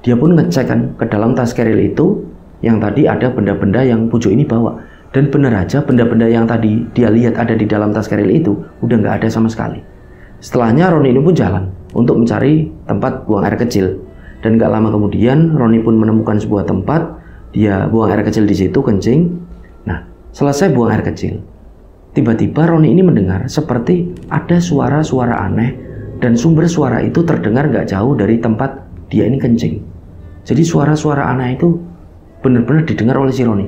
Dia pun ngecek kan ke dalam tas keril itu, yang tadi ada benda-benda yang Pujo ini bawa. Dan benar aja benda-benda yang tadi dia lihat ada di dalam tas keril itu udah nggak ada sama sekali. Setelahnya Roni ini pun jalan untuk mencari tempat buang air kecil. Dan gak lama kemudian Roni pun menemukan sebuah tempat. Dia buang air kecil di situ, kencing. Nah, selesai buang air kecil, tiba-tiba Roni ini mendengar seperti ada suara-suara aneh. Dan sumber suara itu terdengar gak jauh dari tempat dia ini kencing. Jadi suara-suara aneh itu benar-benar didengar oleh si Roni.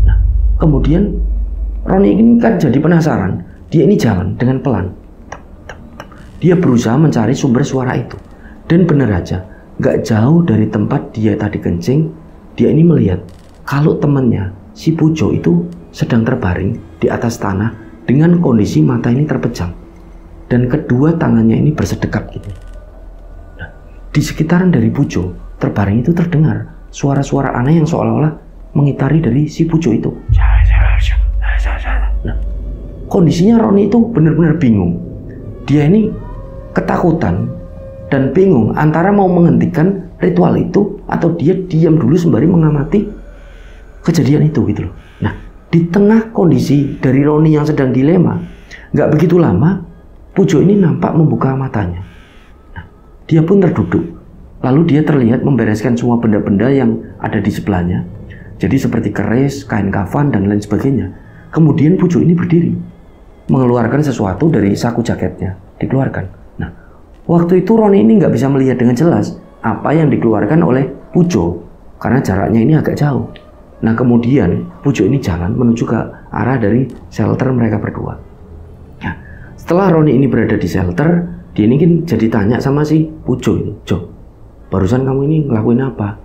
Nah, kemudian Roni ini kan jadi penasaran. Dia ini jalan dengan pelan. Dia berusaha mencari sumber suara itu. Dan benar aja, gak jauh dari tempat dia tadi kencing, dia ini melihat kalau temannya, si Pujo itu sedang terbaring di atas tanah dengan kondisi mata ini terpejam. Dan kedua tangannya ini bersedekap gitu. Nah, di sekitaran dari Pujo, terbaring itu terdengar suara-suara aneh yang seolah-olah mengitari dari si Pujo itu. Nah, kondisinya Roni itu benar-benar bingung. Dia ini ketakutan dan bingung antara mau menghentikan ritual itu atau dia diam dulu sembari mengamati kejadian itu gitu loh. Nah, di tengah kondisi dari Roni yang sedang dilema, nggak begitu lama Pujo ini nampak membuka matanya. Nah, dia pun terduduk. Lalu dia terlihat membereskan semua benda-benda yang ada di sebelahnya. Jadi seperti keris, kain kafan dan lain sebagainya. Kemudian Pujo ini berdiri, mengeluarkan sesuatu dari saku jaketnya, dikeluarkan. Waktu itu Roni ini nggak bisa melihat dengan jelas apa yang dikeluarkan oleh Pujo karena jaraknya ini agak jauh. Nah, kemudian Pujo ini jalan menuju ke arah dari shelter mereka berdua. Nah, setelah Roni ini berada di shelter, dia ini kan jadi tanya sama si Pujo ini, "Jo, barusan kamu ini ngelakuin apa?"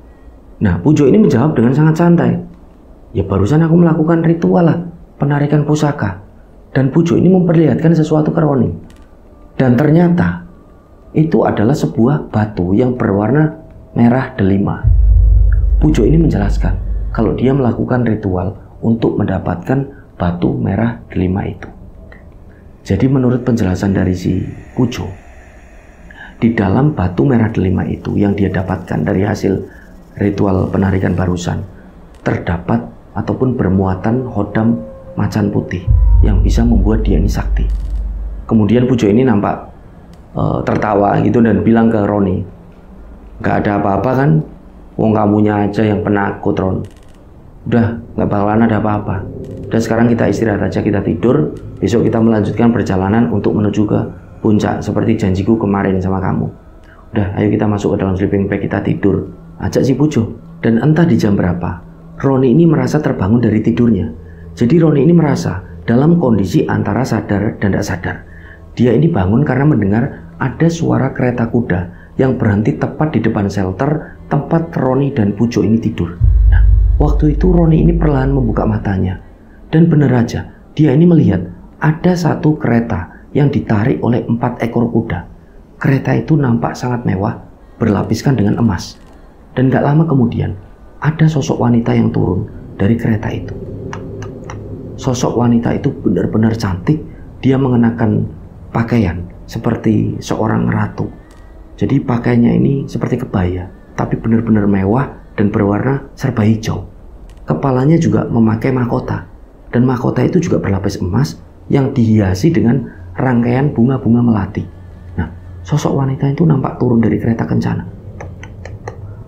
Nah, Pujo ini menjawab dengan sangat santai, "Ya barusan aku melakukan ritual lah, penarikan pusaka." Dan Pujo ini memperlihatkan sesuatu ke Roni. Dan ternyata itu adalah sebuah batu yang berwarna merah delima. Pujo ini menjelaskan kalau dia melakukan ritual untuk mendapatkan batu merah delima itu. Jadi menurut penjelasan dari si Pujo, di dalam batu merah delima itu yang dia dapatkan dari hasil ritual penarikan barusan, terdapat ataupun bermuatan hodam macan putih yang bisa membuat dia ini sakti. Kemudian Pujo ini nampak tertawa gitu dan bilang ke Roni, "Gak ada apa-apa kan? Wong kamunya aja yang penakut, Ron. Udah, gak bakalan ada apa-apa. Dan sekarang kita istirahat aja, kita tidur. Besok kita melanjutkan perjalanan untuk menuju ke puncak seperti janjiku kemarin sama kamu. Udah, ayo kita masuk ke dalam sleeping bag, kita tidur," ajak si Pujo. Dan entah di jam berapa, Roni ini merasa terbangun dari tidurnya. Jadi Roni ini merasa dalam kondisi antara sadar dan tidak sadar. Dia ini bangun karena mendengar ada suara kereta kuda yang berhenti tepat di depan shelter tempat Roni dan Pujo ini tidur. Nah, waktu itu Roni ini perlahan membuka matanya. Dan benar aja, dia ini melihat ada satu kereta yang ditarik oleh 4 ekor kuda. Kereta itu nampak sangat mewah, berlapiskan dengan emas. Dan gak lama kemudian, ada sosok wanita yang turun dari kereta itu. Sosok wanita itu benar-benar cantik. Dia mengenakan pakaian seperti seorang ratu. Jadi pakaiannya ini seperti kebaya, tapi benar-benar mewah dan berwarna serba hijau. Kepalanya juga memakai mahkota, dan mahkota itu juga berlapis emas yang dihiasi dengan rangkaian bunga-bunga melati. Nah, sosok wanita itu nampak turun dari kereta kencana.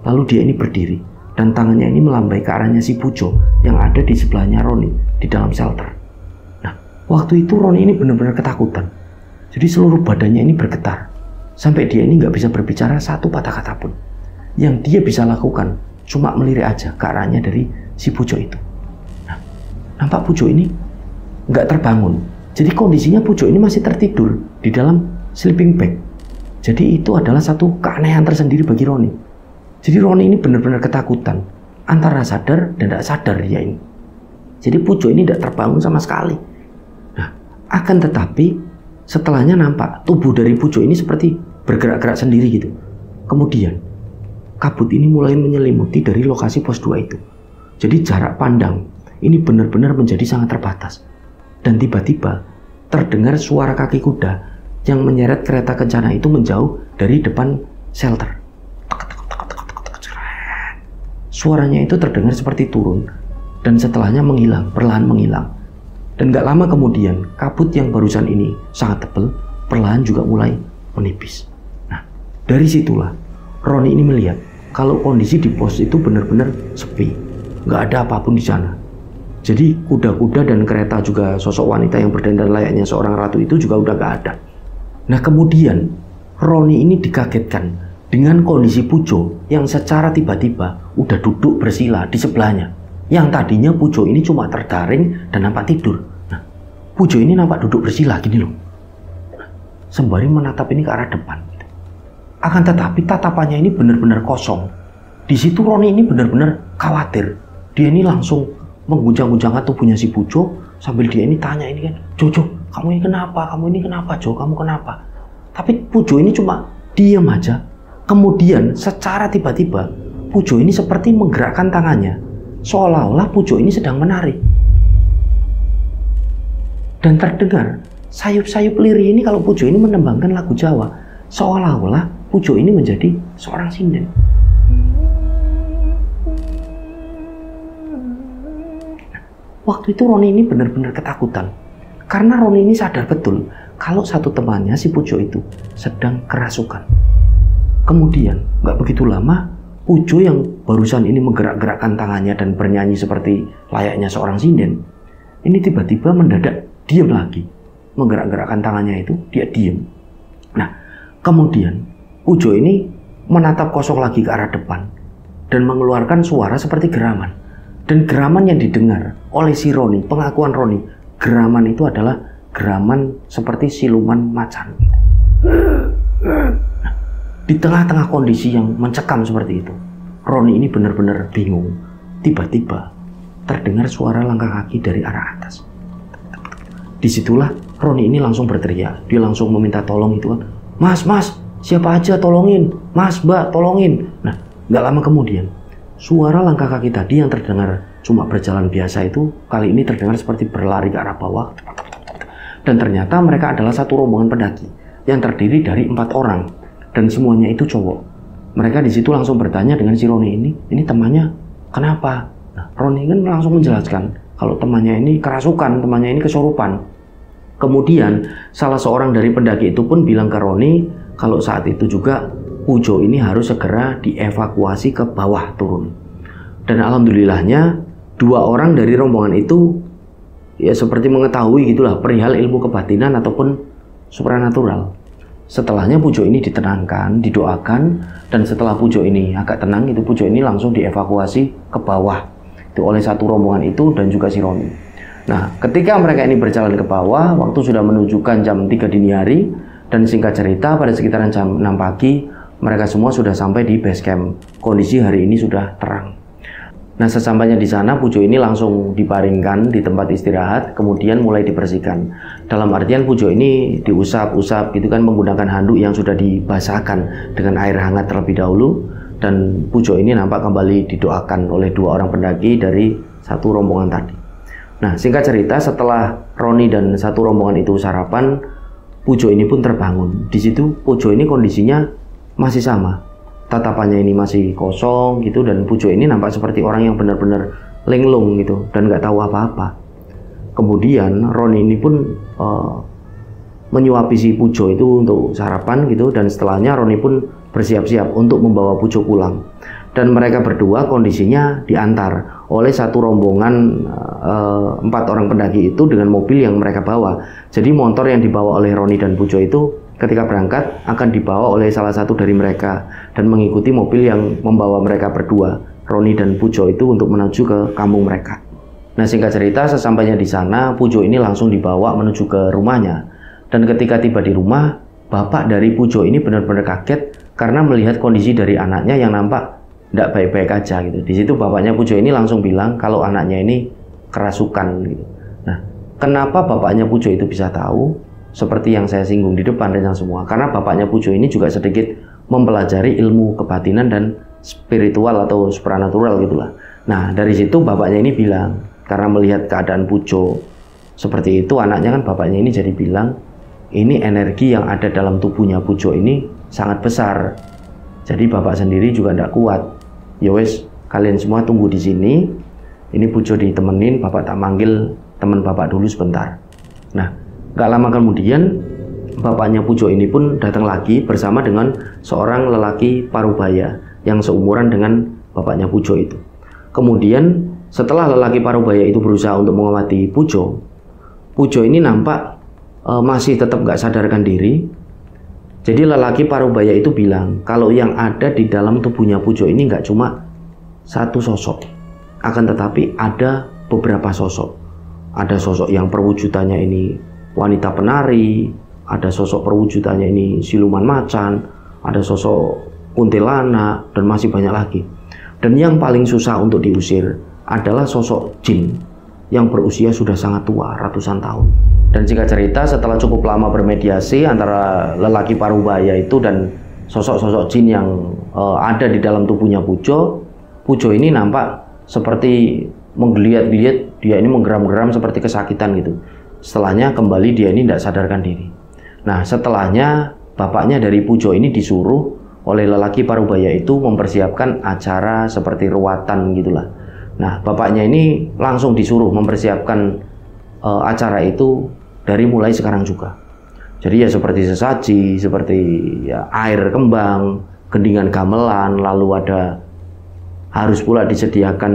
Lalu dia ini berdiri, dan tangannya ini melambai ke arahnya si Pujo yang ada di sebelahnya Roni di dalam shelter. Nah, waktu itu Roni ini benar-benar ketakutan. Jadi seluruh badannya ini bergetar. Sampai dia ini nggak bisa berbicara satu patah kata pun. Yang dia bisa lakukan cuma melirik aja ke arahnya dari si Pujo itu. Nah, nampak Pujo ini nggak terbangun. Jadi kondisinya Pujo ini masih tertidur di dalam sleeping bag. Jadi itu adalah satu keanehan tersendiri bagi Roni. Jadi Roni ini benar-benar ketakutan. Antara sadar dan tidak sadar dia ini. Jadi Pujo ini tidak terbangun sama sekali. Nah, akan tetapi Setelahnya nampak tubuh dari Pujo ini seperti bergerak-gerak sendiri gitu. Kemudian kabut ini mulai menyelimuti dari lokasi pos 2 itu. Jadi jarak pandang ini benar-benar menjadi sangat terbatas. Dan tiba-tiba terdengar suara kaki kuda yang menyeret kereta kencana itu menjauh dari depan shelter. Suaranya itu terdengar seperti turun dan setelahnya menghilang, perlahan menghilang. Dan gak lama kemudian kabut yang barusan ini sangat tebal, perlahan juga mulai menipis. Nah, dari situlah Roni ini melihat kalau kondisi di pos itu benar-benar sepi, gak ada apapun di sana. Jadi kuda-kuda dan kereta juga sosok wanita yang berdandan layaknya seorang ratu itu juga udah gak ada. Nah kemudian Roni ini dikagetkan dengan kondisi Pujo yang secara tiba-tiba udah duduk bersila di sebelahnya. Yang tadinya Pujo ini cuma terdaring dan nampak tidur. Nah, Pujo ini nampak duduk bersila gini loh. Sembari menatap ini ke arah depan. Akan tetapi tatapannya ini benar-benar kosong. Di situ Roni ini benar-benar khawatir. Dia ini langsung mengguncang-guncangkan tubuhnya si Pujo sambil dia ini tanya ini kan, Jo, kamu ini kenapa? Kamu ini kenapa, Jo? Kamu kenapa? Tapi Pujo ini cuma diam aja. Kemudian secara tiba-tiba Pujo ini seperti menggerakkan tangannya seolah-olah Pujo ini sedang menari. Dan terdengar sayup-sayup lirih ini kalau Pujo ini menembangkan lagu Jawa, seolah-olah Pujo ini menjadi seorang sinden. Waktu itu Roni ini benar-benar ketakutan karena Roni ini sadar betul kalau satu temannya si Pujo itu sedang kerasukan. Kemudian gak begitu lama Pujo yang barusan ini menggerak-gerakkan tangannya dan bernyanyi seperti layaknya seorang sinden, ini tiba-tiba mendadak diam lagi. Menggerak-gerakkan tangannya itu, dia diam. Nah, kemudian Pujo ini menatap kosong lagi ke arah depan dan mengeluarkan suara seperti geraman. Dan geraman yang didengar oleh si Roni, pengakuan Roni, geraman itu adalah geraman seperti siluman macan. Nah, di tengah-tengah kondisi yang mencekam seperti itu, Roni ini benar-benar bingung. Tiba-tiba terdengar suara langkah kaki dari arah atas. Disitulah Roni ini langsung berteriak. Dia langsung meminta tolong itu kan. Mas, siapa aja tolongin. Mas, Mbak, tolongin. Nah, gak lama kemudian, suara langkah kaki tadi yang terdengar cuma berjalan biasa itu, kali ini terdengar seperti berlari ke arah bawah. Dan ternyata mereka adalah satu rombongan pendaki yang terdiri dari 4 orang. Dan semuanya itu cowok. Mereka di situ langsung bertanya dengan si Roni ini temannya kenapa? Nah, Roni kan langsung menjelaskan kalau temannya ini kerasukan, temannya ini kesurupan. Kemudian salah seorang dari pendaki itu pun bilang ke Roni kalau saat itu juga Pujo ini harus segera dievakuasi ke bawah turun. Dan alhamdulillahnya 2 orang dari rombongan itu ya seperti mengetahui gitulah perihal ilmu kebatinan ataupun supranatural. Setelahnya Pujo ini ditenangkan, didoakan, dan setelah Pujo ini agak tenang, itu Pujo ini langsung dievakuasi ke bawah itu oleh satu rombongan itu dan juga si Roni. Nah, ketika mereka ini berjalan ke bawah, waktu sudah menunjukkan jam 3 dini hari, dan singkat cerita pada sekitaran jam 6 pagi, mereka semua sudah sampai di base camp. Kondisi hari ini sudah terang. Nah, sesampainya di sana, Pujo ini langsung dibaringkan di tempat istirahat, kemudian mulai dibersihkan. Dalam artian Pujo ini diusap-usap gitu kan menggunakan handuk yang sudah dibasahkan dengan air hangat terlebih dahulu. Dan Pujo ini nampak kembali didoakan oleh 2 orang pendaki dari satu rombongan tadi. Nah, singkat cerita setelah Roni dan satu rombongan itu sarapan, Pujo ini pun terbangun. Di situ Pujo ini kondisinya masih sama. Tatapannya ini masih kosong gitu dan Pujo ini nampak seperti orang yang benar-benar linglung gitu dan nggak tahu apa-apa. Kemudian Roni ini pun menyuapi si Pujo itu untuk sarapan gitu dan setelahnya Roni pun bersiap-siap untuk membawa Pujo pulang. Dan mereka berdua kondisinya diantar oleh satu rombongan 4 orang pendaki itu dengan mobil yang mereka bawa. Jadi motor yang dibawa oleh Roni dan Pujo itu ketika berangkat akan dibawa oleh salah satu dari mereka dan mengikuti mobil yang membawa mereka berdua, Roni dan Pujo itu untuk menuju ke kampung mereka. Nah, singkat cerita sesampainya di sana, Pujo ini langsung dibawa menuju ke rumahnya. Dan ketika tiba di rumah, bapak dari Pujo ini benar-benar kaget karena melihat kondisi dari anaknya yang nampak tidak baik-baik aja gitu. Di situ bapaknya Pujo ini langsung bilang kalau anaknya ini kerasukan gitu. Nah, kenapa bapaknya Pujo itu bisa tahu? seperti yang saya singgung di depan rencang semua. Karena bapaknya Pujo ini juga sedikit mempelajari ilmu kebatinan dan spiritual atau supranatural gitulah. Nah, dari situ bapaknya ini bilang, karena melihat keadaan Pujo seperti itu, anaknya kan bapaknya ini jadi bilang, ini energi yang ada dalam tubuhnya Pujo ini sangat besar. Jadi bapak sendiri juga tidak kuat. Ya wes, kalian semua tunggu di sini. Ini Pujo ditemenin, bapak tak manggil teman bapak dulu sebentar. Nah, gak lama kemudian bapaknya Pujo ini pun datang lagi bersama dengan seorang lelaki Parubaya yang seumuran dengan bapaknya Pujo itu. Kemudian setelah lelaki Parubaya itu berusaha untuk mengamati Pujo, Pujo ini nampak masih tetap gak sadarkan diri. Jadi lelaki Parubaya itu bilang kalau yang ada di dalam tubuhnya Pujo ini gak cuma satu sosok, akan tetapi ada beberapa sosok. Ada sosok yang perwujudannya ini wanita penari, ada sosok perwujudannya ini siluman macan, ada sosok kuntilanak, dan masih banyak lagi. Dan yang paling susah untuk diusir adalah sosok jin yang berusia sudah sangat tua, ratusan tahun. Dan jika cerita, setelah cukup lama bermediasi antara lelaki Parubaya itu dan sosok-sosok jin yang ada di dalam tubuhnya Pujo, Pujo ini nampak seperti menggeliat-geliat, dia ini menggeram-geram seperti kesakitan gitu. Setelahnya kembali dia ini tidak sadarkan diri. Nah, setelahnya bapaknya dari Pujo ini disuruh oleh lelaki Parubaya itu mempersiapkan acara seperti ruatan gitulah. Nah, bapaknya ini langsung disuruh mempersiapkan acara itu dari mulai sekarang juga. Jadi ya seperti sesaji, seperti ya air kembang, gendingan gamelan, lalu ada harus pula disediakan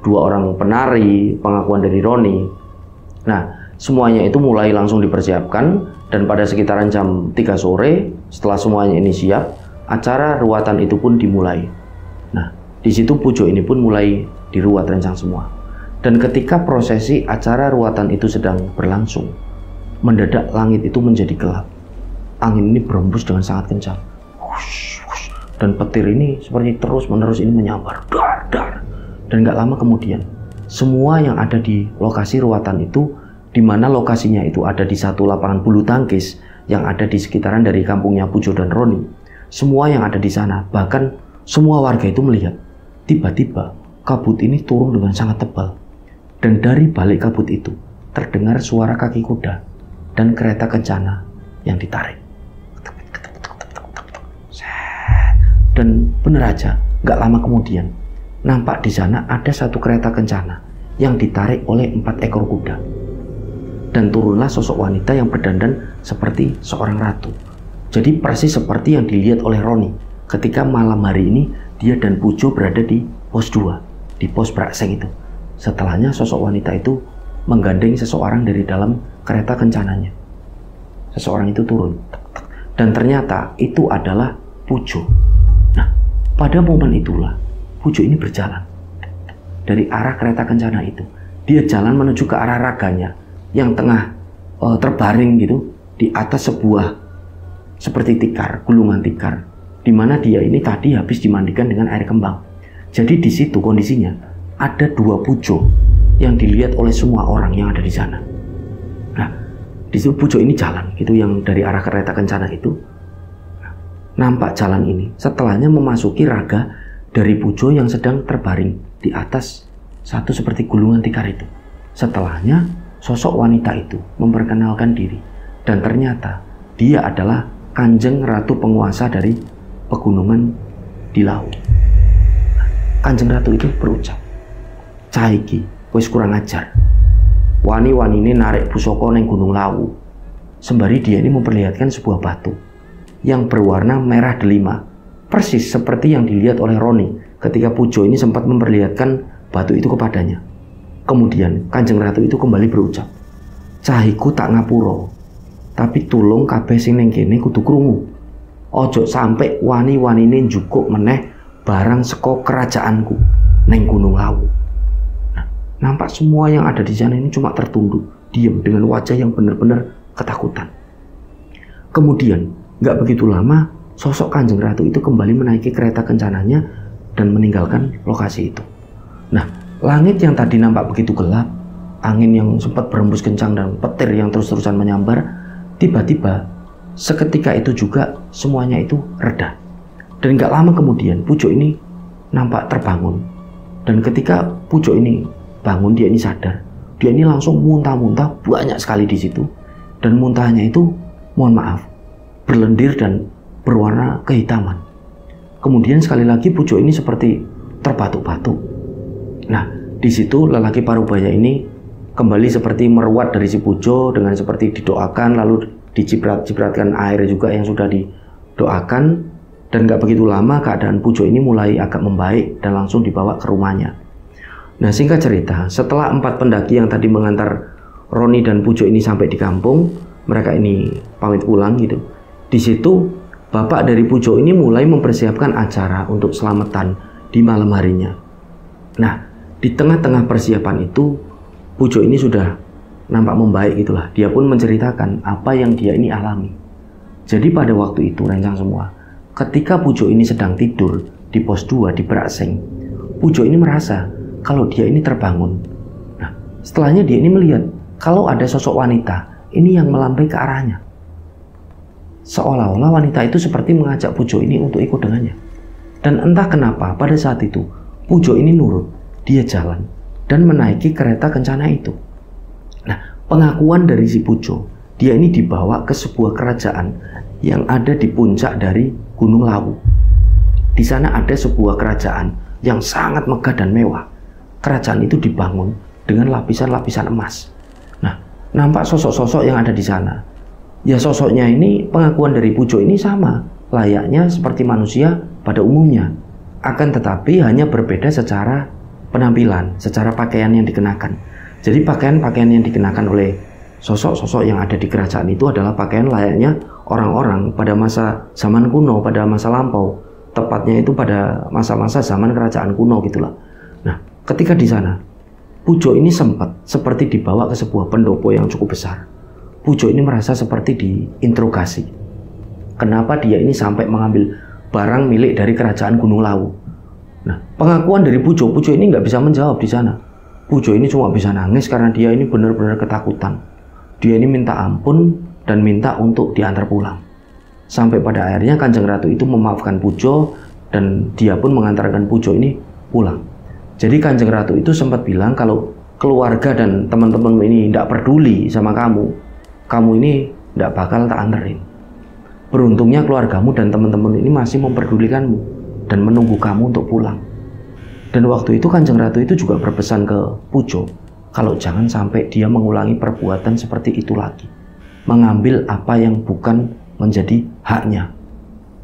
2 orang penari, pengakuan dari Roni. Nah, semuanya itu mulai langsung dipersiapkan, dan pada sekitaran jam 3 sore setelah semuanya ini siap, acara ruatan itu pun dimulai. Nah, di situ Pujo ini pun mulai diruat rencang semua. Dan ketika prosesi acara ruatan itu sedang berlangsung, mendadak langit itu menjadi gelap. Angin ini berembus dengan sangat kencang. Hush, hush. Dan petir ini seperti terus-menerus ini menyambar. Dar, dar. Dan gak lama kemudian, semua yang ada di lokasi ruatan itu, di mana lokasinya itu ada di satu lapangan bulu tangkis yang ada di sekitaran dari kampungnya Pujo dan Roni. Semua yang ada di sana, bahkan semua warga itu melihat, tiba-tiba kabut ini turun dengan sangat tebal. Dan dari balik kabut itu terdengar suara kaki kuda dan kereta kencana yang ditarik. Dan bener aja, gak lama kemudian nampak di sana ada satu kereta kencana yang ditarik oleh 4 ekor kuda. Dan turunlah sosok wanita yang berdandan seperti seorang ratu. Jadi persis seperti yang dilihat oleh Roni ketika malam hari ini dia dan Pujo berada di pos 2, di pos Brakseng itu. Setelahnya sosok wanita itu menggandeng seseorang dari dalam kereta kencananya. Seseorang itu turun. Dan ternyata itu adalah Pujo. Nah, pada momen itulah Pujo ini berjalan dari arah kereta kencana itu. Dia jalan menuju ke arah raganya yang tengah terbaring gitu di atas sebuah seperti tikar, gulungan tikar, di mana dia ini tadi habis dimandikan dengan air kembang. Jadi di situ kondisinya ada 2 Pujo yang dilihat oleh semua orang yang ada di sana. Nah, di situ Pujo ini jalan gitu yang dari arah kereta kencana itu. Nah, nampak jalan ini setelahnya memasuki raga dari Pujo yang sedang terbaring di atas satu seperti gulungan tikar itu. Setelahnya sosok wanita itu memperkenalkan diri, dan ternyata dia adalah Kanjeng Ratu penguasa dari pegunungan di Lawu. Kanjeng Ratu itu berucap, "Caiki, wis kurang ajar. Wani-wani ini narik pusaka neng Gunung Lawu." Sembari dia ini memperlihatkan sebuah batu yang berwarna merah delima, persis seperti yang dilihat oleh Roni ketika Pujo ini sempat memperlihatkan batu itu kepadanya. Kemudian Kanjeng Ratu itu kembali berucap, "Cahiku tak ngapuro, tapi tulung kabeh sing ning kene kudu krungu. Ojo sampai wani-wanine njukuk meneh barang saka kerajaanku neng Gunung Lawu." Nah, nampak semua yang ada di sana ini cuma tertunduk, diam dengan wajah yang benar-benar ketakutan. Kemudian, gak begitu lama, sosok Kanjeng Ratu itu kembali menaiki kereta kencananya dan meninggalkan lokasi itu. Nah, langit yang tadi nampak begitu gelap, angin yang sempat berembus kencang dan petir yang terus-terusan menyambar, tiba-tiba seketika itu juga semuanya itu reda. Dan gak lama kemudian Pujo ini nampak terbangun. Dan ketika Pujo ini bangun, dia ini sadar, dia ini langsung muntah-muntah banyak sekali di situ. Dan muntahnya itu, mohon maaf, berlendir dan berwarna kehitaman. Kemudian sekali lagi Pujo ini seperti terbatuk-batuk. Nah, di situ lelaki parubaya ini kembali seperti meruat dari si Pujo dengan seperti didoakan, lalu diciprat-cipratkan air juga yang sudah didoakan. Dan gak begitu lama keadaan Pujo ini mulai agak membaik dan langsung dibawa ke rumahnya. Nah, singkat cerita, setelah 4 pendaki yang tadi mengantar Roni dan Pujo ini sampai di kampung, mereka ini pamit pulang gitu. Di situ bapak dari Pujo ini mulai mempersiapkan acara untuk selamatan di malam harinya. Nah, di tengah-tengah persiapan itu Pujo ini sudah nampak membaik gitulah. Dia pun menceritakan apa yang dia ini alami. Jadi pada waktu itu rencang semua, ketika Pujo ini sedang tidur di pos 2 di Brakseng, Pujo ini merasa kalau dia ini terbangun. Nah, setelahnya dia ini melihat kalau ada sosok wanita ini yang melambai ke arahnya. Seolah-olah wanita itu seperti mengajak Pujo ini untuk ikut dengannya. Dan entah kenapa pada saat itu Pujo ini nurut, dia jalan dan menaiki kereta kencana itu. Nah, pengakuan dari si Pujo, dia ini dibawa ke sebuah kerajaan yang ada di puncak dari Gunung Lawu. Di sana ada sebuah kerajaan yang sangat megah dan mewah. Kerajaan itu dibangun dengan lapisan-lapisan emas. Nah, nampak sosok-sosok yang ada di sana. Ya, sosoknya ini, pengakuan dari Pujo ini sama, layaknya seperti manusia pada umumnya. Akan tetapi hanya berbeda secara penampilan, secara pakaian yang dikenakan. Jadi pakaian-pakaian yang dikenakan oleh sosok-sosok yang ada di kerajaan itu adalah pakaian layaknya orang-orang pada masa zaman kuno, pada masa lampau, tepatnya itu pada masa-masa zaman kerajaan kuno gitulah. Nah, ketika di sana, Pujo ini sempat seperti dibawa ke sebuah pendopo yang cukup besar. Pujo ini merasa seperti diinterogasi. Kenapa dia ini sampai mengambil barang milik dari kerajaan Gunung Lawu? Nah, pengakuan dari Pujo ini nggak bisa menjawab di sana. Pujo ini cuma bisa nangis karena dia ini benar-benar ketakutan. Dia ini minta ampun dan minta untuk diantar pulang. Sampai pada akhirnya Kanjeng Ratu itu memaafkan Pujo dan dia pun mengantarkan Pujo ini pulang. Jadi Kanjeng Ratu itu sempat bilang kalau keluarga dan teman-teman ini tidak peduli sama kamu, kamu ini tidak bakal tak anterin. Beruntungnya keluargamu dan teman-teman ini masih memperdulikanmu dan menunggu kamu untuk pulang. Dan waktu itu Kanjeng Ratu itu juga berpesan ke Pujo kalau jangan sampai dia mengulangi perbuatan seperti itu lagi, mengambil apa yang bukan menjadi haknya.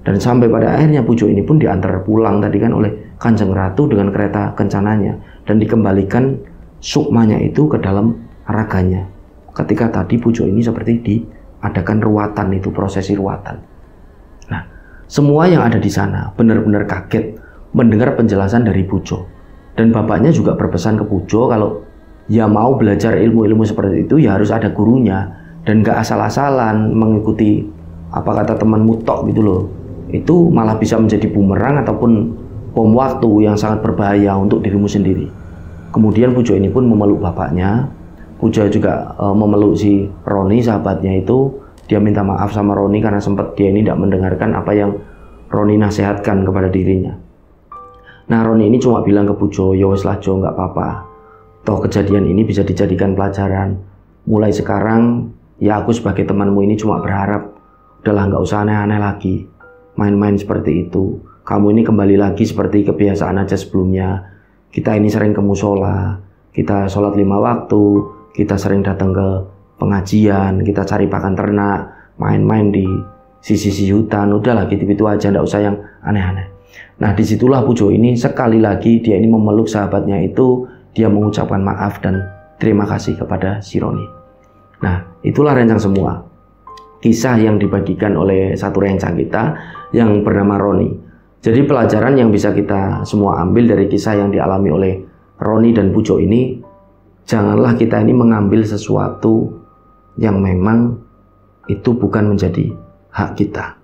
Dan sampai pada akhirnya Pujo ini pun diantar pulang tadi kan oleh Kanjeng Ratu dengan kereta kencananya dan dikembalikan sukmanya itu ke dalam raganya. Ketika tadi Pujo ini seperti diadakan ruatan, itu prosesi ruatan. Nah, semua yang ada di sana benar-benar kaget mendengar penjelasan dari Pujo. Dan bapaknya juga berpesan ke Pujo kalau ya mau belajar ilmu-ilmu seperti itu ya harus ada gurunya dan gak asal-asalan mengikuti apa kata teman mutok gitu loh. Itu malah bisa menjadi bumerang ataupun bom waktu yang sangat berbahaya untuk dirimu sendiri. Kemudian Pujo ini pun memeluk bapaknya. Pujo juga memeluk si Roni, sahabatnya itu. Dia minta maaf sama Roni karena sempat dia ini tidak mendengarkan apa yang Roni nasihatkan kepada dirinya. Nah, Roni ini cuma bilang ke Pujo, ya wes lah Jo, nggak apa-apa. Toh kejadian ini bisa dijadikan pelajaran. Mulai sekarang, ya aku sebagai temanmu ini cuma berharap, udahlah nggak usah aneh-aneh lagi. Main-main seperti itu. Kamu ini kembali lagi seperti kebiasaan aja sebelumnya. Kita ini sering ke musola, kita sholat 5 waktu, kita sering datang ke pengajian, kita cari pakan ternak, main-main di sisi hutan, udahlah gitu-gitu aja, nggak usah yang aneh-aneh. Nah, disitulah Pujo ini sekali lagi dia ini memeluk sahabatnya itu, dia mengucapkan maaf dan terima kasih kepada si Roni. Nah, itulah rencang semua kisah yang dibagikan oleh satu rencang kita yang bernama Roni. Jadi pelajaran yang bisa kita semua ambil dari kisah yang dialami oleh Roni dan Pujo ini, janganlah kita ini mengambil sesuatu yang memang itu bukan menjadi hak kita.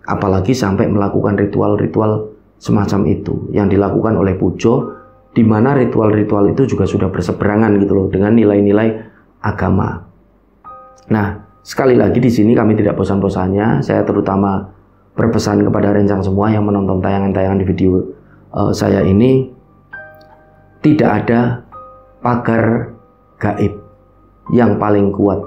Apalagi sampai melakukan ritual-ritual semacam itu yang dilakukan oleh Pujo, di mana ritual-ritual itu juga sudah berseberangan gitu loh dengan nilai-nilai agama. Nah, Sekali lagi di sini kami tidak bosan-bosannya, saya terutama berpesan kepada rencang semua yang menonton tayangan-tayangan di video saya ini, tidak ada pagar gaib yang paling kuat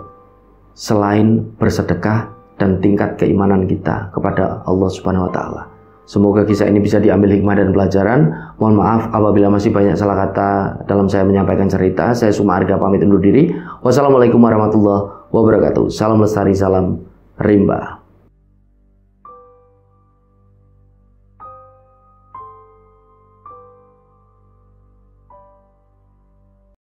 selain bersedekah dan tingkat keimanan kita kepada Allah Subhanahu wa taala. Semoga kisah ini bisa diambil hikmah dan pelajaran. Mohon maaf apabila masih banyak salah kata dalam saya menyampaikan cerita. Saya Suma Arga pamit undur diri. Wassalamualaikum warahmatullahi wabarakatuh. Salam lestari, salam rimba.